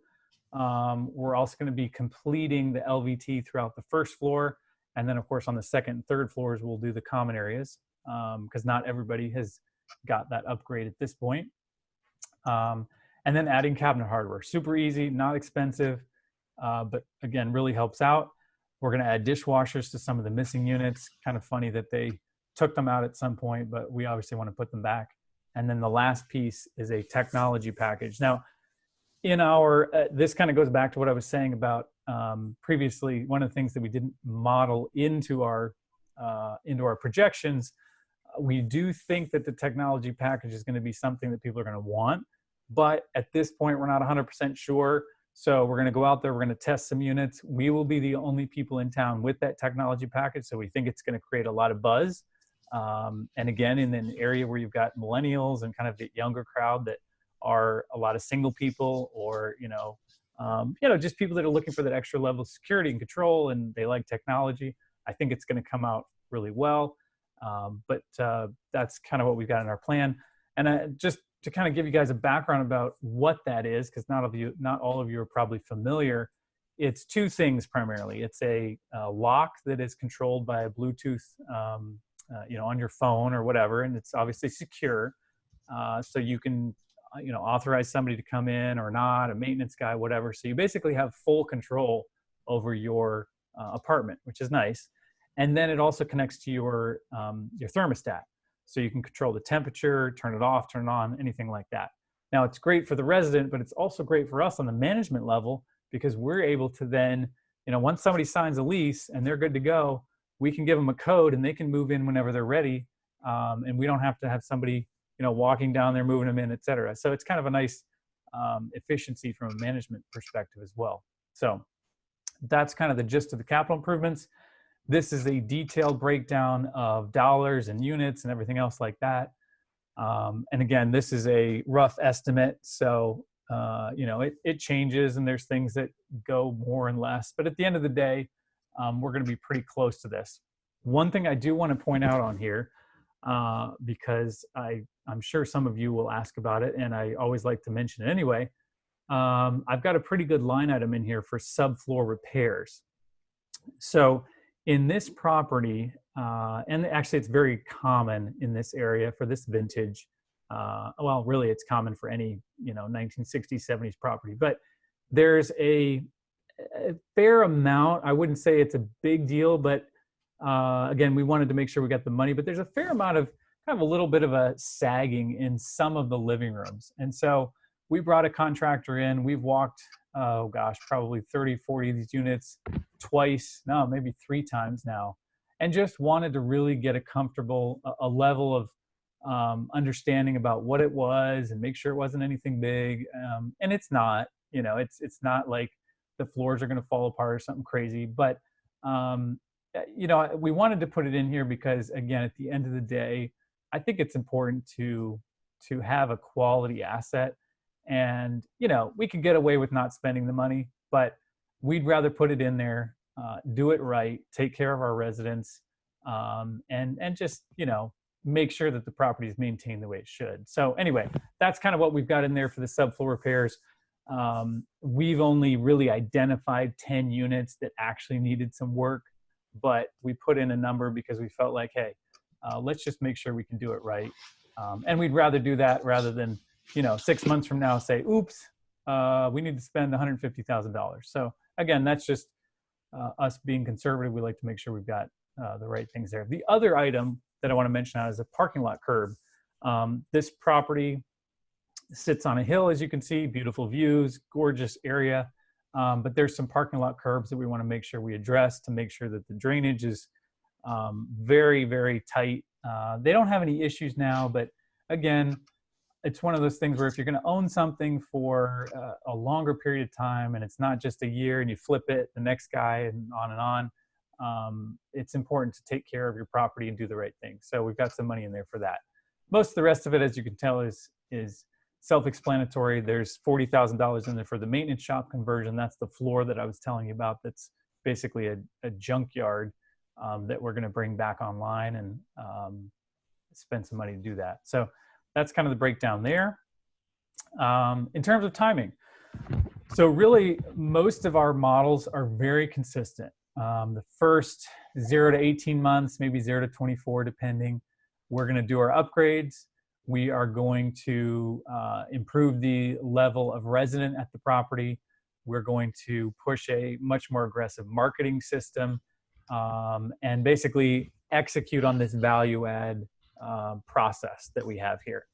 We're also going to be completing the LVT throughout the first floor. And then, of course, on the second and third floors, we'll do the common areas because not everybody has got that upgrade at this point. And then adding cabinet hardware. Super easy, not expensive, but again, really helps out. We're going to add dishwashers to some of the missing units. Kind of funny that they took them out at some point, but we obviously want to put them back. And then the last piece is a technology package. Now, in our, this kind of goes back to what I was saying about previously, one of the things that we didn't model into our projections. We do think that the technology package is going to be something that people are going to want, but at this point, we're not 100% sure. So we're going to go out there, we're going to test some units. We will be the only people in town with that technology package. So we think it's going to create a lot of buzz. And again, in an area where you've got millennials and kind of the younger crowd that are a lot of single people, or, just people that are looking for that extra level of security and control, and they like technology, I think it's going to come out really well. But that's kind of what we've got in our plan. And just to kind of give you guys a background about what that is, because not all of you are probably familiar. It's two things primarily. It's a lock that is controlled by a Bluetooth, on your phone or whatever, and it's obviously secure. So you can, authorize somebody to come in or not, a maintenance guy, whatever. So you basically have full control over your apartment, which is nice. And then it also connects to your thermostat. So you can control the temperature, turn it off, turn it on, anything like that. Now, it's great for the resident, but it's also great for us on the management level, because we're able to then, once somebody signs a lease and they're good to go, we can give them a code and they can move in whenever they're ready. And we don't have to have somebody, walking down there, moving them in, et cetera. So it's kind of a nice efficiency from a management perspective as well. So that's kind of the gist of the capital improvements. This is a detailed breakdown of dollars and units and everything else like that. And again, this is a rough estimate. So, it changes, and there's things that go more and less. But at the end of the day, we're going to be pretty close to this. One thing I do want to point out on here, because I'm sure some of you will ask about it, and I always like to mention it anyway. I've got a pretty good line item in here for subfloor repairs. So in this property, and actually it's very common in this area for this vintage. Well, really it's common for any, 1960s, 70s property, but there's a a fair amount. I wouldn't say it's a big deal, but again, we wanted to make sure we got the money, but there's a fair amount of kind of a little bit of a sagging in some of the living rooms. And so we brought a contractor in. We've walked, oh gosh, probably 30, 40 of these units twice, no, maybe 3 times now, and just wanted to really get a comfortable, a level of understanding about what it was and make sure it wasn't anything big. And it's not, you know, it's not like the floors are going to fall apart or something crazy, but you know, we wanted to put it in here because, again, at the end of the day, I think it's important to have a quality asset. And, you know, we could get away with not spending the money, but we'd rather put it in there, do it right, take care of our residents, and just, you know, make sure that the property is maintained the way it should. So anyway, that's kind of what we've got in there for the subfloor repairs. We've only really identified 10 units that actually needed some work, but we put in a number because we felt like, hey, let's just make sure we can do it right. And we'd rather do that rather than, you know, 6 months from now say, oops, we need to spend $150,000. So again, that's just us being conservative. We like to make sure we've got the right things there. The other item that I want to mention out is a parking lot curb. This property sits on a hill, as you can see, beautiful views, gorgeous area. But there's some parking lot curbs that we want to make sure we address to make sure that the drainage is very, very tight. They don't have any issues now, but again, it's one of those things where if you're going to own something for a longer period of time, and it's not just a year and you flip it, the next guy, and on, it's important to take care of your property and do the right thing. So we've got some money in there for that. Most of the rest of it, as you can tell, is self-explanatory. There's $40,000 in there for the maintenance shop conversion. That's the floor that I was telling you about. That's basically a junkyard that we're going to bring back online and spend some money to do that. So that's kind of the breakdown there. In terms of timing, so really most of our models are very consistent. The first 0 to 18 months, maybe 0 to 24, depending. We're going to do our upgrades. We are going to improve the level of resident at the property. We're going to push a much more aggressive marketing system and basically execute on this value add process that we have here.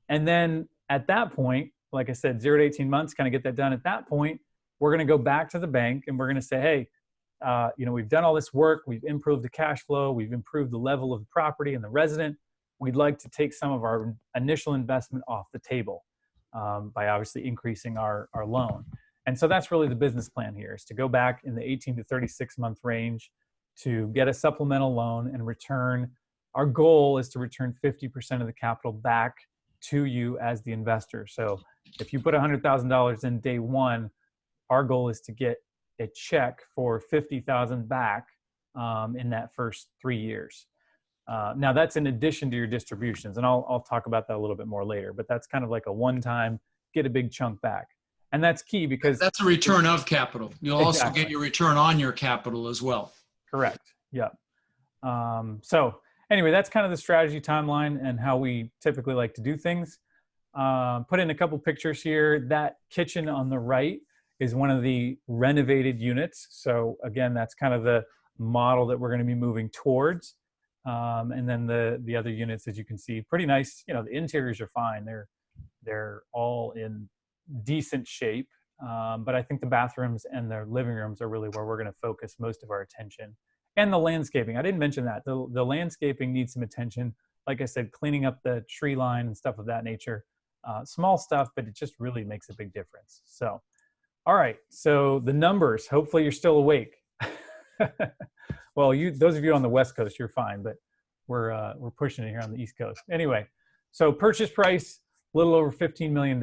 And then at that point, like I said, 0 to 18 months, kind of get that done. At that point, we're going to go back to the bank and we're going to say, hey, you know, we've done all this work. We've improved the cash flow. We've improved the level of the property and the resident. We'd like to take some of our initial investment off the table by obviously increasing our loan. And so that's really the business plan here, is to go back in the 18 to 36 month range to get a supplemental loan and return. Our goal is to return 50% of the capital back to you as the investor. So if you put $100,000 in day one, our goal is to get a check for $50,000 back in that first 3 years. Now that's in addition to your distributions, and I'll talk about that a little bit more later, but that's kind of like a one-time get a big chunk back. And that's key because that's a return of capital. You'll also exactly get your return on your capital as well. Correct. Yeah. So anyway, that's kind of the strategy timeline and how we typically like to do things. Put in a couple pictures here. That kitchen on the right is one of the renovated units. So again, that's kind of the model that we're going to be moving towards. And then the other units, as you can see, pretty nice. You know, the interiors are fine. They're all in decent shape. But I think the bathrooms and the living rooms are really where we're going to focus most of our attention. And the landscaping. I didn't mention that. The landscaping needs some attention. Like I said, cleaning up the tree line and stuff of that nature. Small stuff, but it just really makes a big difference. So, all right. So the numbers, hopefully you're still awake. Well, those of you on the West Coast, you're fine, but we're pushing it here on the East Coast. Anyway, so purchase price, a little over $15 million.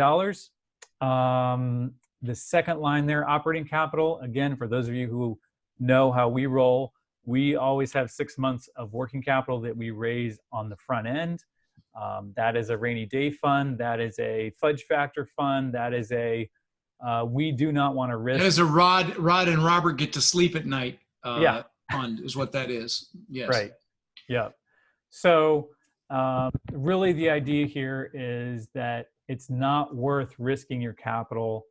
The second line there, operating capital. Again, for those of you who know how we roll, we always have 6 months of working capital that we raise on the front end. That is a rainy day fund. That is a fudge factor fund. That is we do not want to risk. That is a Rod and Robert get to sleep at night. Yeah. Fund is what that is. Yes. Right. Yeah. So really the idea here is that it's not worth risking your capital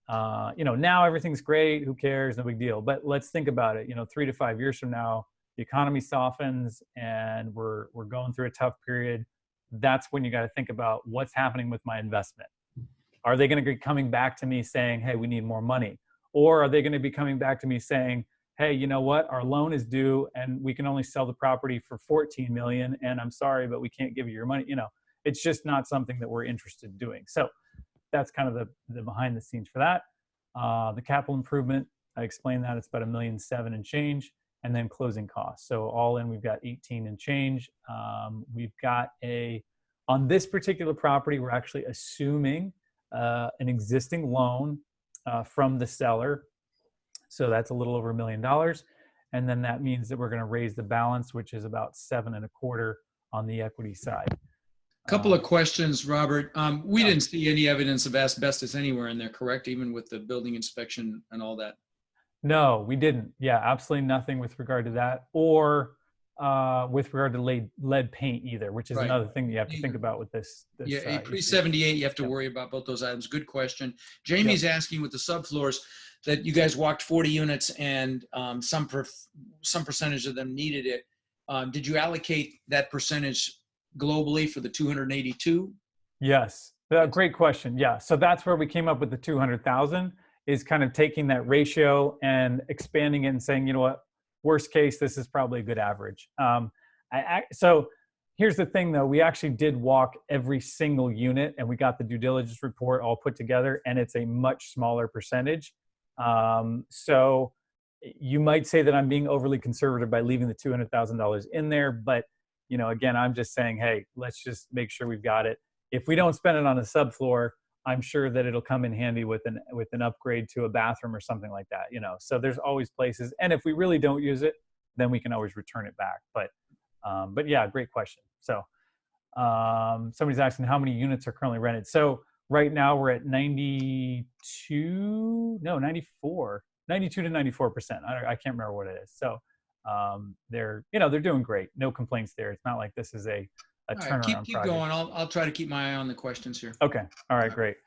now everything's great. Who cares? No big deal. But let's think about it. 3 to 5 years from now, the economy softens and we're going through a tough period. That's when you got to think about what's happening with my investment. Are they going to be coming back to me saying, hey, we need more money? Or are they going to be coming back to me saying, hey, you know what? Our loan is due and we can only sell the property for 14 million. And I'm sorry, but we can't give you your money. It's just not something that we're interested in doing. So that's kind of the behind the scenes for that. The capital improvement, I explained that it's about $1.7 million and change, and then closing costs. So all in, we've got 18 and change. We've got on this particular property, we're actually assuming an existing loan from the seller. So that's a little over $1 million. And then that means that we're going to raise the balance, which is about 7.25 on the equity side. Couple of questions, Robert. We didn't see any evidence of asbestos anywhere in there, correct? Even with the building inspection and all that? No, we didn't. Yeah, absolutely nothing with regard to that, or with regard to lead paint either, which is another thing you have to think about with this yeah, pre-78, you have to worry about both those items. Good question. Jamie's asking with the subfloors that you guys walked 40 units and some percentage of them needed it. Did you allocate that percentage globally for the 282? Yes, great question. Yeah, so that's where we came up with the 200,000, is kind of taking that ratio and expanding it and saying, you know what, worst case, this is probably a good average. So here's the thing though, we actually did walk every single unit and we got the due diligence report all put together, and it's a much smaller percentage. So you might say that I'm being overly conservative by leaving the $200,000 in there, but again, I'm just saying, hey, let's just make sure we've got it. If we don't spend it on a subfloor, I'm sure that it'll come in handy with an upgrade to a bathroom or something like that. So there's always places, and if we really don't use it, then we can always return it back. But yeah, great question. So somebody's asking how many units are currently rented. So right now we're at 92 to 94%. I can't remember what it is. So they're doing great. No complaints there. It's not like this is a turnaround. Right, keep going. I'll try to keep my eye on the questions here. Okay. All right, great.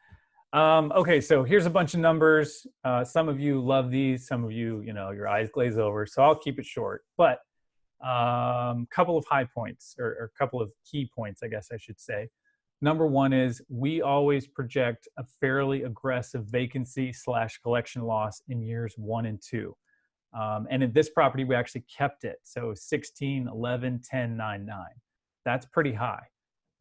Okay, so here's a bunch of numbers. Some of you love these. Some of you, your eyes glaze over. So I'll keep it short. But couple of high points, or a couple of key points, I guess I should say. Number one is we always project a fairly aggressive vacancy / collection loss in years 1 and 2. And in this property, we actually kept it. So 16, 11, 10, 9, 9. That's pretty high.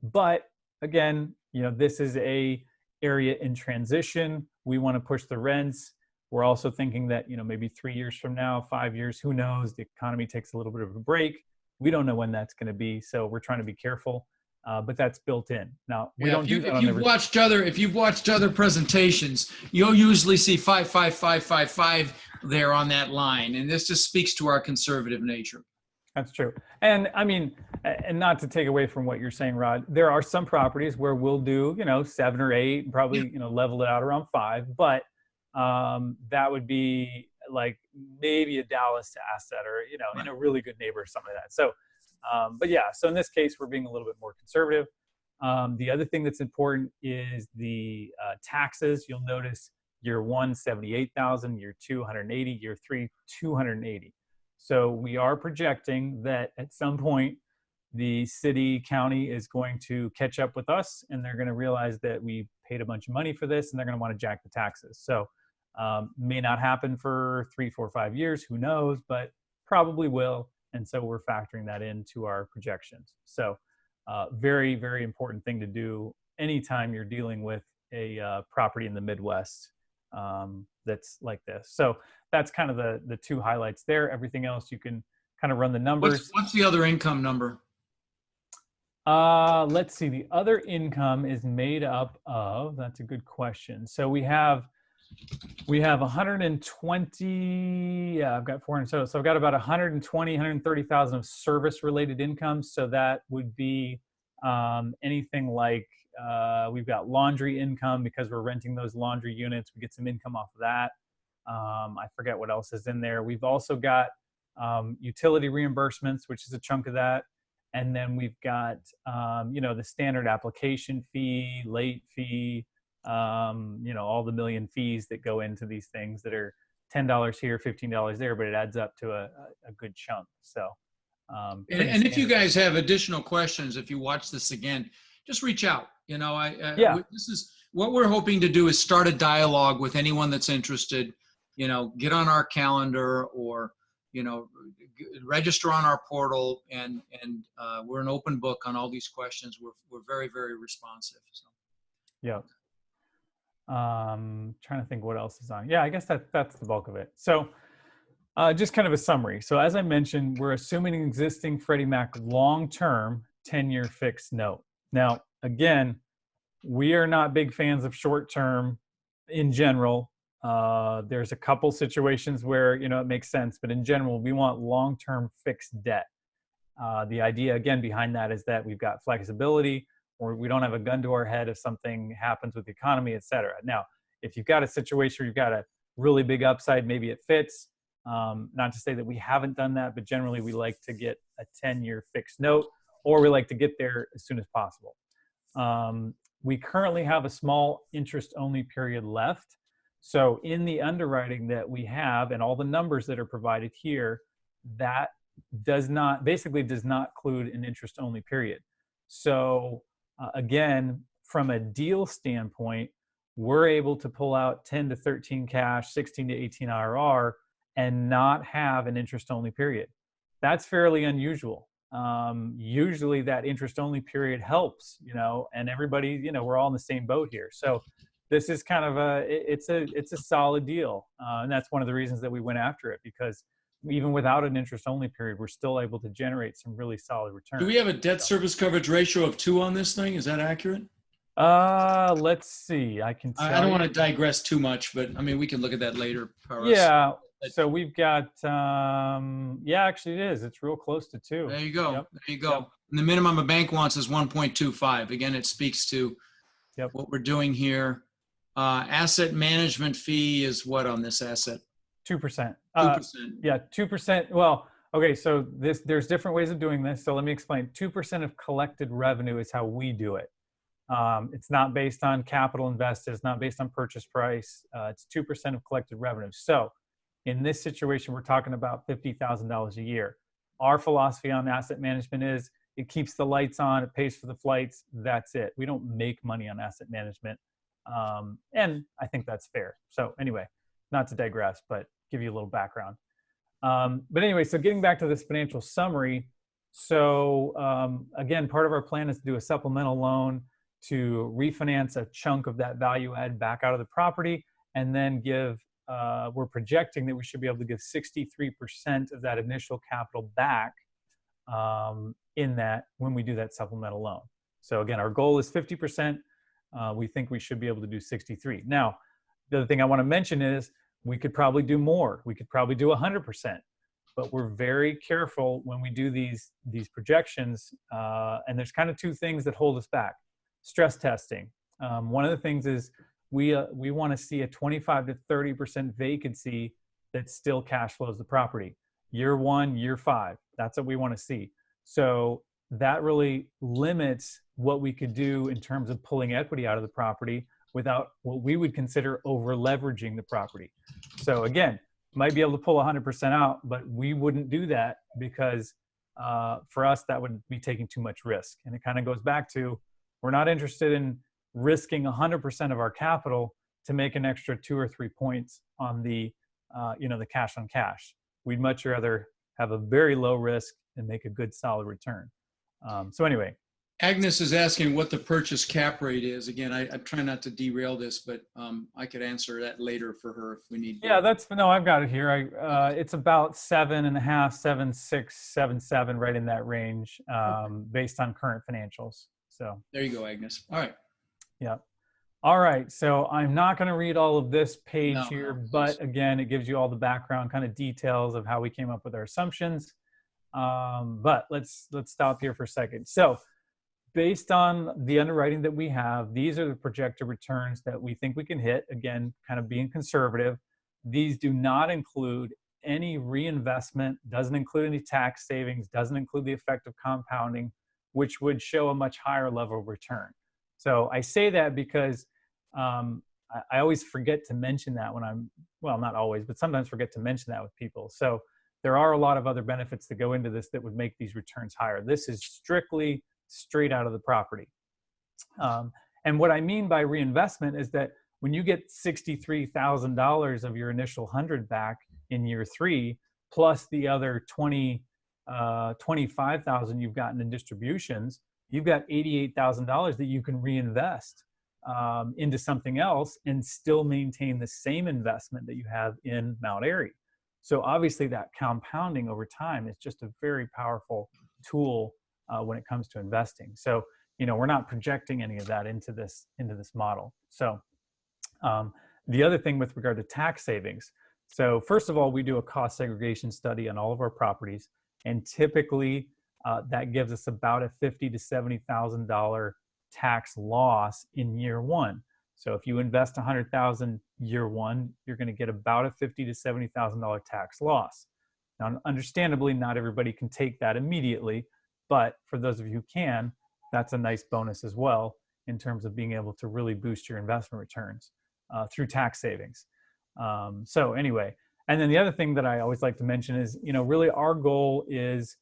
But again, this is a area in transition. We want to push the rents. We're also thinking that, maybe 3 years from now, 5 years, who knows, the economy takes a little bit of a break. We don't know when that's going to be. So we're trying to be careful. But that's built in. Now we don't do that. If you've watched other presentations, you'll usually see 5, 5, 5, 5, 5 there on that line, and this just speaks to our conservative nature. That's true. And I mean, and not to take away from what you're saying, Rod, there are some properties where we'll do 7 or 8, and probably level it out around 5, but that would be like maybe a Dallas asset, or in a really good neighborhood or something like that. So. But yeah, so in this case, we're being a little bit more conservative. The other thing that's important is the taxes. You'll notice year 1, 78,000, year 2, 180, year 3, 280. So we are projecting that at some point, the city, county is going to catch up with us, and they're going to realize that we paid a bunch of money for this, and they're going to want to jack the taxes. So may not happen for 3, 4, 5 years, who knows, but probably will. And so we're factoring that into our projections. So very, very important thing to do anytime you're dealing with a property in the Midwest that's like this. So that's kind of the 2 highlights there. Everything else, you can kind of run the numbers. What's the other income number? Let's see. The other income is made up of, that's a good question. So we have 120, yeah, I've got 400. So I've got about 120, 130,000 of service related income. So that would be anything like, we've got laundry income because we're renting those laundry units. We get some income off of that. I forget what else is in there. We've also got utility reimbursements, which is a chunk of that. And then we've got, the standard application fee, late fee, you know, all the million fees that go into these things that are $10 here, $15 there, but it adds up to a good chunk. So, And if you guys have additional questions, if you watch this again, just reach out. You know, yeah, this is what we're hoping to do, is start a dialogue with anyone that's interested. You know, get on our calendar, or, you know, register on our portal, and we're an open book on all these questions. We're very, very responsive. So. yeah. Trying to think what else is on. Yeah, I guess that's the bulk of it. So, just kind of a summary. So as I mentioned, we're assuming an existing Freddie Mac long-term 10-year fixed note. Now, again, we are not big fans of short-term in general. There's a couple situations where, you know, it makes sense, but in general, we want long-term fixed debt. The idea, again, behind that is that we've got flexibility, or we don't have a gun to our head if something happens with the economy, et cetera. Now, if you've got a situation where you've got a really big upside, maybe it fits. Not to say that we haven't done that, but generally we like to get a 10-year fixed note, or we like to get there as soon as possible. We currently have a small interest-only period left. So in the underwriting that we have and all the numbers that are provided here, that basically does not include an interest-only period. So again, from a deal standpoint, we're able to pull out 10 to 13 cash, 16 to 18 IRR, and not have an interest-only period. That's fairly unusual. Usually that interest-only period helps, you know, and everybody, you know, we're all in the same boat here. So this is kind of it's a solid deal. And that's one of the reasons that we went after it, because even without an interest-only period, we're still able to generate some really solid returns. Do we have a debt service coverage ratio of 2 on this thing? Is that accurate? Let's see. I can tell I don't want to digress too much, but I mean, we can look at that later. Yeah. So we've got, yeah, actually it is. It's real close to 2. There you go. Yep. There you go. Yep. And the minimum a bank wants is 1.25. Again, it speaks to what we're doing here. Asset management fee is what on this asset? 2%. 2%. Yeah, 2%. Well, okay, so there's different ways of doing this. So let me explain. 2% of collected revenue is how we do it. It's not based on capital invested. It's not based on purchase price. It's 2% of collected revenue. So in this situation, we're talking about $50,000 a year. Our philosophy on asset management is it keeps the lights on, it pays for the flights. That's it. We don't make money on asset management. And I think that's fair. So anyway, not to digress, but give you a little background. But anyway, so getting back to this financial summary. So again, part of our plan is to do a supplemental loan to refinance a chunk of that value add back out of the property, and then give, we're projecting that we should be able to give 63% of that initial capital back in that when we do that supplemental loan. So again, our goal is 50%. We think we should be able to do 63. Now, the other thing I want to mention is we could probably do more. We could probably do 100%, but we're very careful when we do these projections. And there's kind of 2 things that hold us back. Stress testing. One of the things is we want to see a 25 to 30% vacancy that still cash flows the property. Year 1, year 5, that's what we want to see. So that really limits what we could do in terms of pulling equity out of the property without what we would consider over leveraging the property. So again, might be able to pull 100% out, but we wouldn't do that because for us, that would be taking too much risk. And it kind of goes back to, we're not interested in risking 100% of our capital to make an extra 2 or 3 points on the, the cash on cash. We'd much rather have a very low risk and make a good solid return. So anyway. Agnes is asking what the purchase cap rate is. Again, I'm trying not to derail this, but I could answer that later for her if we need to. Yeah, no, I've got it here. It's about 7.5, 7.6, 7.7, right in that range, based on current financials. So there you go, Agnes. All right. Yeah. All right. So I'm not going to read all of this page here, but again, it gives you all the background kind of details of how we came up with our assumptions. But let's stop here for a second. So based on the underwriting that we have, these are the projected returns that we think we can hit. Again, kind of being conservative. These do not include any reinvestment, doesn't include any tax savings, doesn't include the effect of compounding, which would show a much higher level of return. So I say that because I always forget to mention that when I'm, well, not always, but sometimes forget to mention that with people. So there are a lot of other benefits that go into this that would make these returns higher. This is strictly straight out of the property. And what I mean by reinvestment is that when you get $63,000 of your initial 100 back in year 3, plus the other 25,000 you've gotten in distributions, you've got $88,000 that you can reinvest into something else and still maintain the same investment that you have in Mount Airy. So obviously that compounding over time is just a very powerful tool when it comes to investing. So, we're not projecting any of that into this model. So the other thing with regard to tax savings. So first of all, we do a cost segregation study on all of our properties, and typically that gives us about a $50,000 to $70,000 tax loss in year 1. So if you invest $100,000 year 1, you're going to get about a $50,000 to $70,000 tax loss. Now, understandably, not everybody can take that immediately, but for those of you who can, that's a nice bonus as well in terms of being able to really boost your investment returns through tax savings. So anyway, and then the other thing that I always like to mention is, really our goal is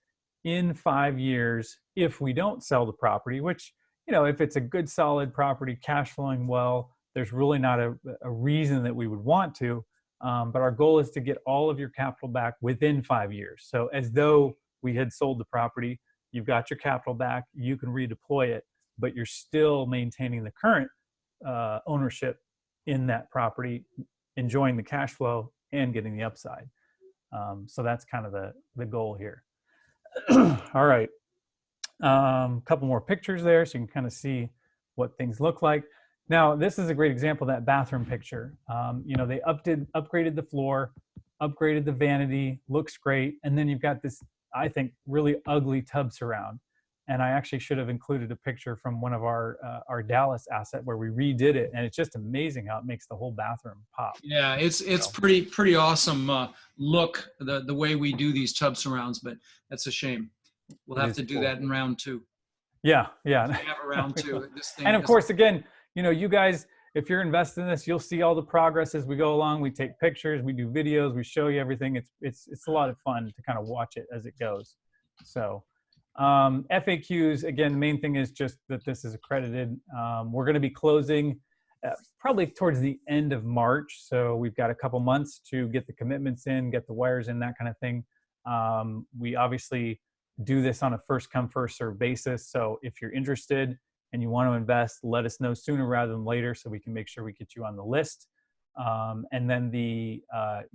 in 5 years, if we don't sell the property, which, if it's a good solid property, cash flowing well, there's really not a reason that we would want to, but our goal is to get all of your capital back within 5 years. So as though we had sold the property, you've got your capital back, you can redeploy it, but you're still maintaining the current ownership in that property, enjoying the cash flow and getting the upside. So that's kind of the goal here. All right. Couple more pictures there so you can kind of see what things look like. Now, this is a great example of that bathroom picture. They upgraded the floor, upgraded the vanity, looks great. And then you've got this, I think, really ugly tub surround. And I actually should have included a picture from one of our Dallas asset where we redid it. And it's just amazing how it makes the whole bathroom pop. Yeah, it's pretty awesome look, the way we do these tub surrounds, but that's a shame. We'll have to do that in round 2. Yeah. We have a round 2. This thing and of course, again, you guys, if you're invested in this, you'll see all the progress as we go along. We take pictures, we do videos, we show you everything. It's a lot of fun to kind of watch it as it goes. So FAQs, again, the main thing is just that this is accredited. We're going to be closing probably towards the end of March. So we've got a couple months to get the commitments in, get the wires in, that kind of thing. We obviously do this on a first come, first serve basis. So if you're interested and you want to invest, let us know sooner rather than later so we can make sure we get you on the list. And then the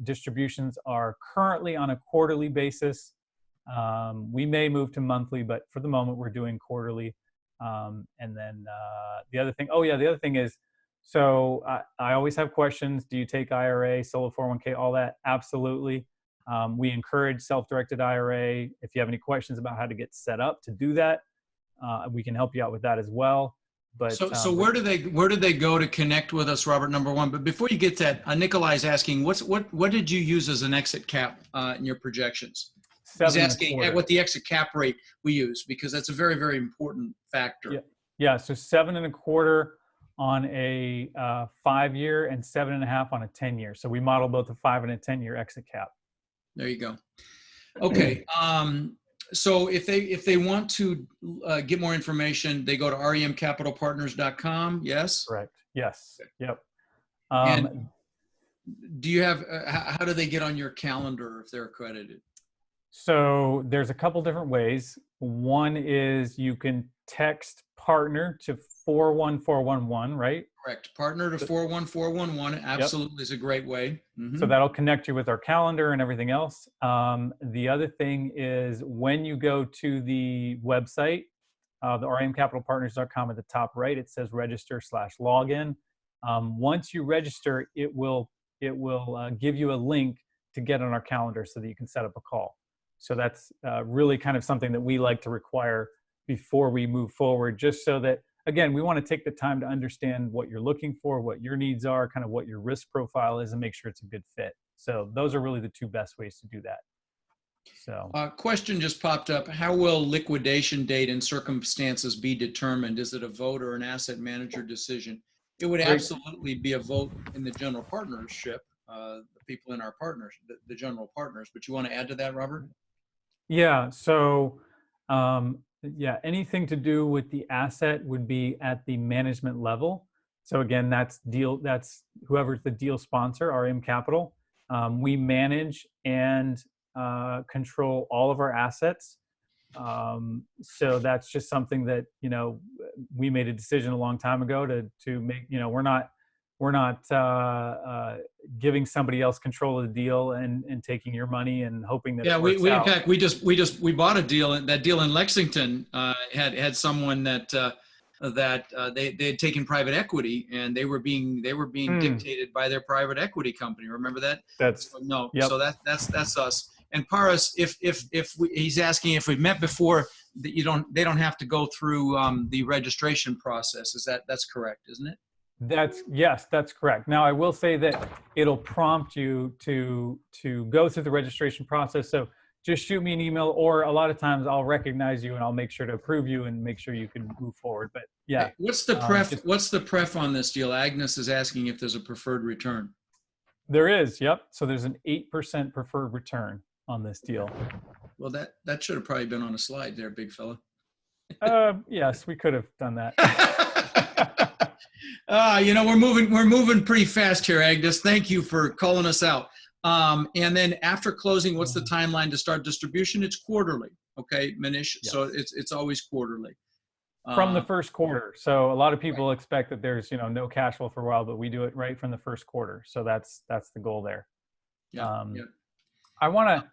distributions are currently on a quarterly basis. We may move to monthly, but for the moment we're doing quarterly. And then the other thing is, so I always have questions. Do you take IRA, solo 401k, all that? Absolutely. We encourage self-directed IRA. If you have any questions about how to get set up to do that, we can help you out with that as well. But so where do they go to connect with us, Robert? Number one, but before you get that, Nikolai's asking, what did you use as an exit cap in your projections? He's asking what the exit cap rate we use, because that's a very, very important factor. Yeah. So 7.25 on a 5-year and 7.5 on a 10-year. So we model both a 5 and a 10-year exit cap. There you go. Okay. So if they want to get more information, they go to remcapitalpartners.com. Yes. Correct. Yes. Okay. Yep. And do you have? How do they get on your calendar if they're accredited? So there's a couple different ways. One is you can text partner to 41411, right? Correct. Partner to 41411 absolutely is a great way. Mm-hmm. So that'll connect you with our calendar and everything else. The other thing is when you go to the website, the rmcapitalpartners.com, at the top right, it says register/login. Once you register, it will give you a link to get on our calendar so that you can set up a call. So that's really kind of something that we like to require before we move forward, just so that, again, we want to take the time to understand what you're looking for, what your needs are, kind of what your risk profile is, and make sure it's a good fit. So those are really the two best ways to do that. So question just popped up. How will liquidation date and circumstances be determined? Is it a vote or an asset manager decision? It would Great. absolutely be a vote in the general partnership, the people in our partners, the general partners. But you want to add to that, Robert? Yeah. So, yeah, anything to do with the asset would be at the management level. So again, that's whoever's the deal sponsor, RM Capital. We manage and control all of our assets. So that's just something that, we made a decision a long time ago to make. We're not giving somebody else control of the deal and taking your money and hoping that Yeah, it works we in out. fact we bought a deal, and that deal in Lexington had someone that they had taken private equity, and they were being dictated by their private equity company. Remember that? That's So, no. Yep. So that's us. And Paras, he's asking if we've met before, that they don't have to go through the registration process. That's correct, isn't it? Yes, that's correct. Now, I will say that it'll prompt you to go through the registration process. So just shoot me an email, or a lot of times I'll recognize you and I'll make sure to approve you and make sure you can move forward. But yeah. Hey, what's the pref on this deal? Agnes is asking if there's a preferred return. There is. Yep. So there's an 8% preferred return on this deal. Well, that should have probably been on a slide there, big fella. Yes, we could have done that. We're moving pretty fast here, Agnes. Thank you for calling us out. And then after closing, what's the timeline to start distribution? It's quarterly, okay, Manish. Yes. So it's always quarterly. From the first quarter. So a lot of people expect that there's no cash flow for a while, but we do it right from the first quarter. So that's the goal there. Yeah. I want to.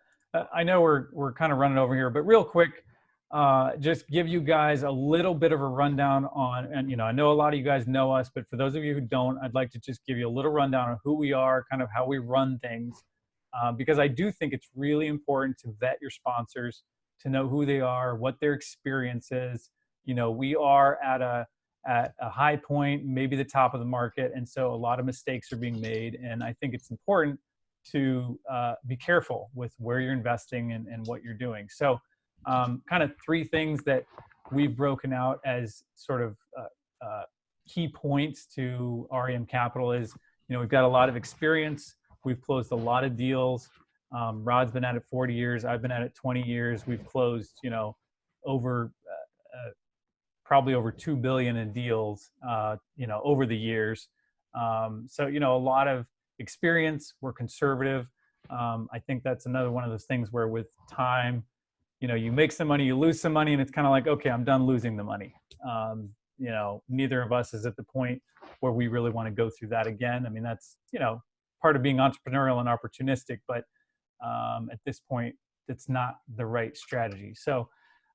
I know we're kind of running over here, but real quick. Just give you guys a little bit of a rundown on, and I know a lot of you guys know us, but for those of you who don't, I'd like to just give you a little rundown on who we are, kind of how we run things, because I do think it's really important to vet your sponsors, to know who they are, what their experience is. We are at a high point, maybe the top of the market, and so a lot of mistakes are being made, and I think it's important to be careful with where you're investing and what you're doing. So kind of three things that we've broken out as sort of key points to REM Capital is, we've got a lot of experience. We've closed a lot of deals. Rod's been at it 40 years. I've been at it 20 years. We've closed, probably over 2 billion in deals, over the years. So, a lot of experience. We're conservative. I think that's another one of those things where with time, you make some money, you lose some money, and it's kind of like, okay, I'm done losing the money. Neither of us is at the point where we really want to go through that again. I mean, that's, part of being entrepreneurial and opportunistic, but at this point, it's not the right strategy. So,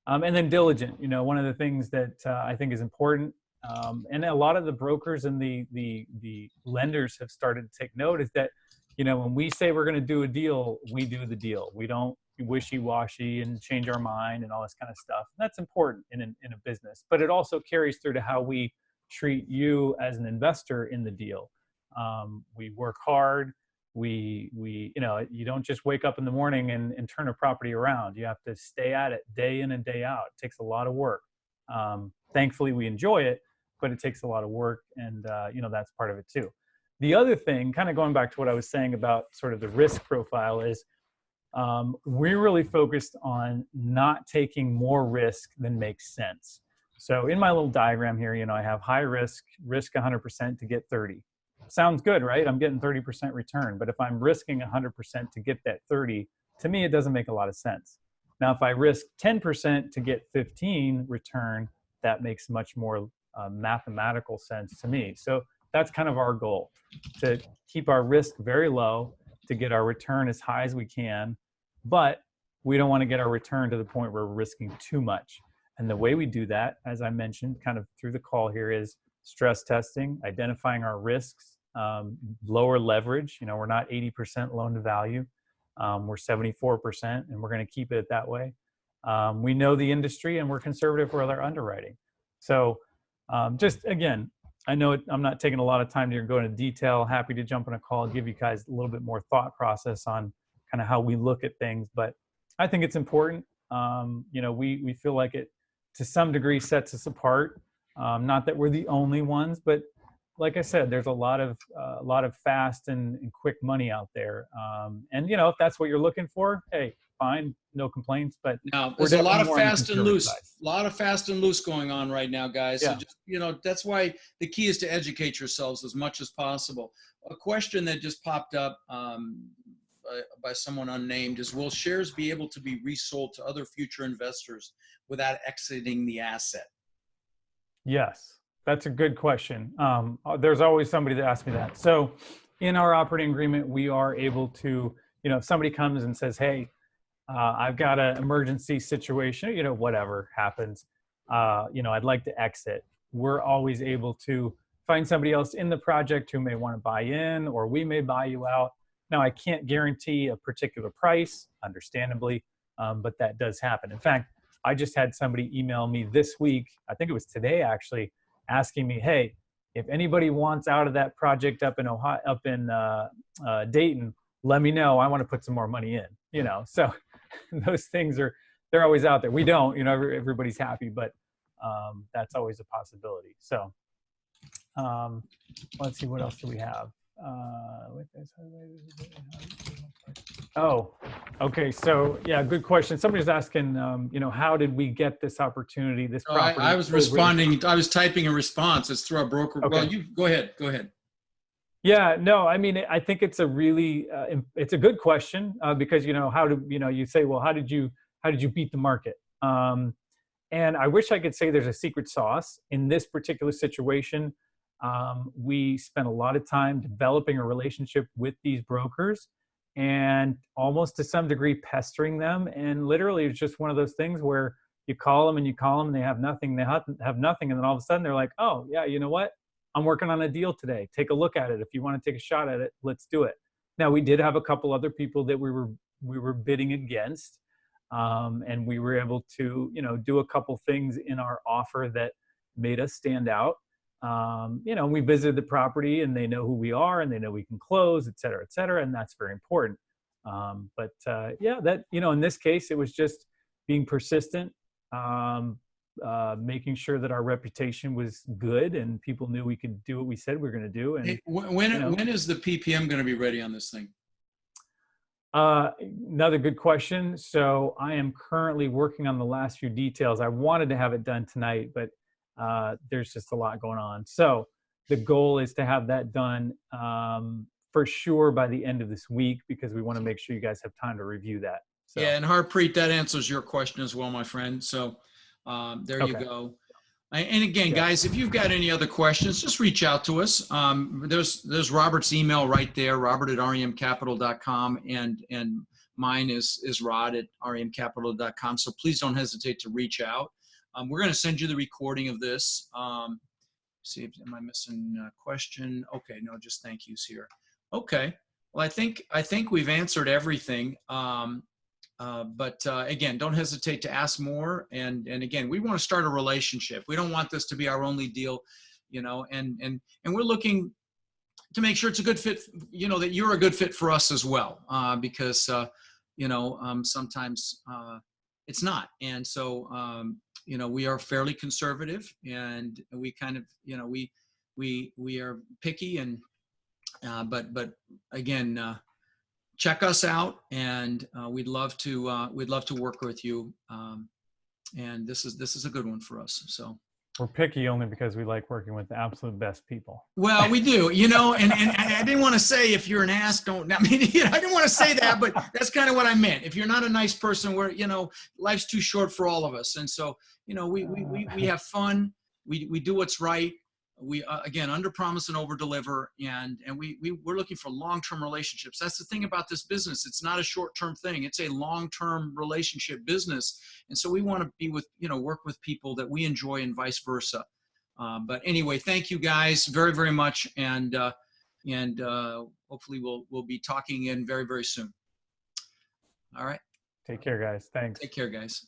and then diligent, one of the things that I think is important, and a lot of the brokers and the lenders have started to take note is that, when we say we're going to do a deal, we do the deal. We don't wishy-washy and change our mind and all this kind of stuff. That's important in a business, but it also carries through to how we treat you as an investor in the deal. We work hard. You don't just wake up in the morning and turn a property around. You have to stay at it day in and day out. It takes a lot of work. Thankfully, we enjoy it, but it takes a lot of work, and that's part of it too. The other thing, kind of going back to what I was saying about sort of the risk profile, is we're really focused on not taking more risk than makes sense. So in my little diagram here, I have high risk 100% to get 30. Sounds good, right? I'm getting 30% return. But if I'm risking 100% to get that 30, to me, it doesn't make a lot of sense. Now, if I risk 10% to get 15 return, that makes much more mathematical sense to me. So that's kind of our goal, to keep our risk very low, to get our return as high as we can, but we don't want to get our return to the point where we're risking too much. And the way we do that, as I mentioned kind of through the call here, is stress testing, identifying our risks, lower leverage. We're not 80% loan to value. We're 74%, and we're going to keep it that way. We know the industry, and we're conservative with our underwriting. So just again, I know I'm not taking a lot of time to go into detail. Happy to jump on a call and give you guys a little bit more thought process on kind of how we look at things. But I think it's important. We feel like it to some degree sets us apart. Not that we're the only ones, but like I said, there's a lot of fast and quick money out there. And you know, if that's what you're looking for, hey, fine, no complaints. But Now, we're there's a lot definitely of more on the fast and conservative loose, side. a lot of fast and loose going on right now, guys. So Yeah. just, you know, that's why the key is to educate yourselves as much as possible. A question that just popped up by someone unnamed is, will shares be able to be resold to other future investors without exiting the asset? Yes, that's a good question. There's always somebody that asks me that. So in our operating agreement, we are able to, you know, if somebody comes and says, hey, I've got an emergency situation, you know, whatever happens, you know, I'd like to exit. We're always able to find somebody else in the project who may want to buy in, or we may buy you out. Now, I can't guarantee a particular price, understandably, but that does happen. In fact, I just had somebody email me this week, I think it was today actually, asking me, hey, if anybody wants out of that project up in Ohio, up in Dayton, let me know. I want to put some more money in, you know. So those things they're always out there. We don't, you know, everybody's happy, but that's always a possibility. So let's see, what else do we have? Oh, okay. So yeah, good question. Somebody's asking, you know, how did we get this opportunity, this property? I was responding. I was typing a response. It's through our broker. Okay. Well, you go ahead. Go ahead. Yeah, no, I mean, I think it's a really, it's a good question because, you know, how do, you know, you say, well, how did you beat the market? And I wish I could say there's a secret sauce. In this particular situation, we spent a lot of time developing a relationship with these brokers and almost to some degree pestering them. And literally it's just one of those things where you call them and they have nothing, have nothing. And then all of a sudden they're like, oh yeah, you know what? I'm working on a deal today. Take a look at it. If you want to take a shot at it, let's do it. Now, we did have a couple other people that we were bidding against. And we were able to, you know, do a couple things in our offer that made us stand out. You know, we visited the property and they know who we are and they know we can close, et cetera, and that's very important. But yeah, that, you know, in this case, it was just being persistent, making sure that our reputation was good and people knew we could do what we said we were going to do. And hey, when is the PPM going to be ready on this thing? Another good question. So I am currently working on the last few details. I wanted to have it done tonight, but there's just a lot going on. So the goal is to have that done for sure by the end of this week, because we want to make sure you guys have time to review that. So. Yeah, and Harpreet, that answers your question as well, my friend. So there you go. And again, guys, if you've got any other questions, just reach out to us. There's Robert's email right there, robert@remcapital.com, and mine is rod@remcapital.com. So please don't hesitate to reach out. We're going to send you the recording of this. See, am I missing a question? Okay, no, just thank yous here. Okay, well, I think we've answered everything. But again, don't hesitate to ask more. And again, we want to start a relationship. We don't want this to be our only deal, you know, and we're looking to make sure it's a good fit, you know, that you're a good fit for us as well, because, you know, sometimes it's not. And so, you know, we are fairly conservative and we kind of, you know, we are picky and, but again, check us out, and we'd love to work with you. And this is a good one for us. So we're picky only because we like working with the absolute best people. Well, we do, you know, and I didn't want to say if you're an ass, don't. I mean, you know, I didn't want to say that, but that's kind of what I meant. If you're not a nice person, we're, you know, life's too short for all of us, and so, you know, we have fun. We do what's right. We again, under promise and over deliver, and we're looking for long-term relationships. That's the thing about this business. It's not a short-term thing. It's a long-term relationship business, and so we want to be with, you know, work with people that we enjoy and vice versa. But anyway, thank you guys very, very much, and hopefully we'll be talking again very, very soon. All right. Take care, guys. Thanks. Take care, guys.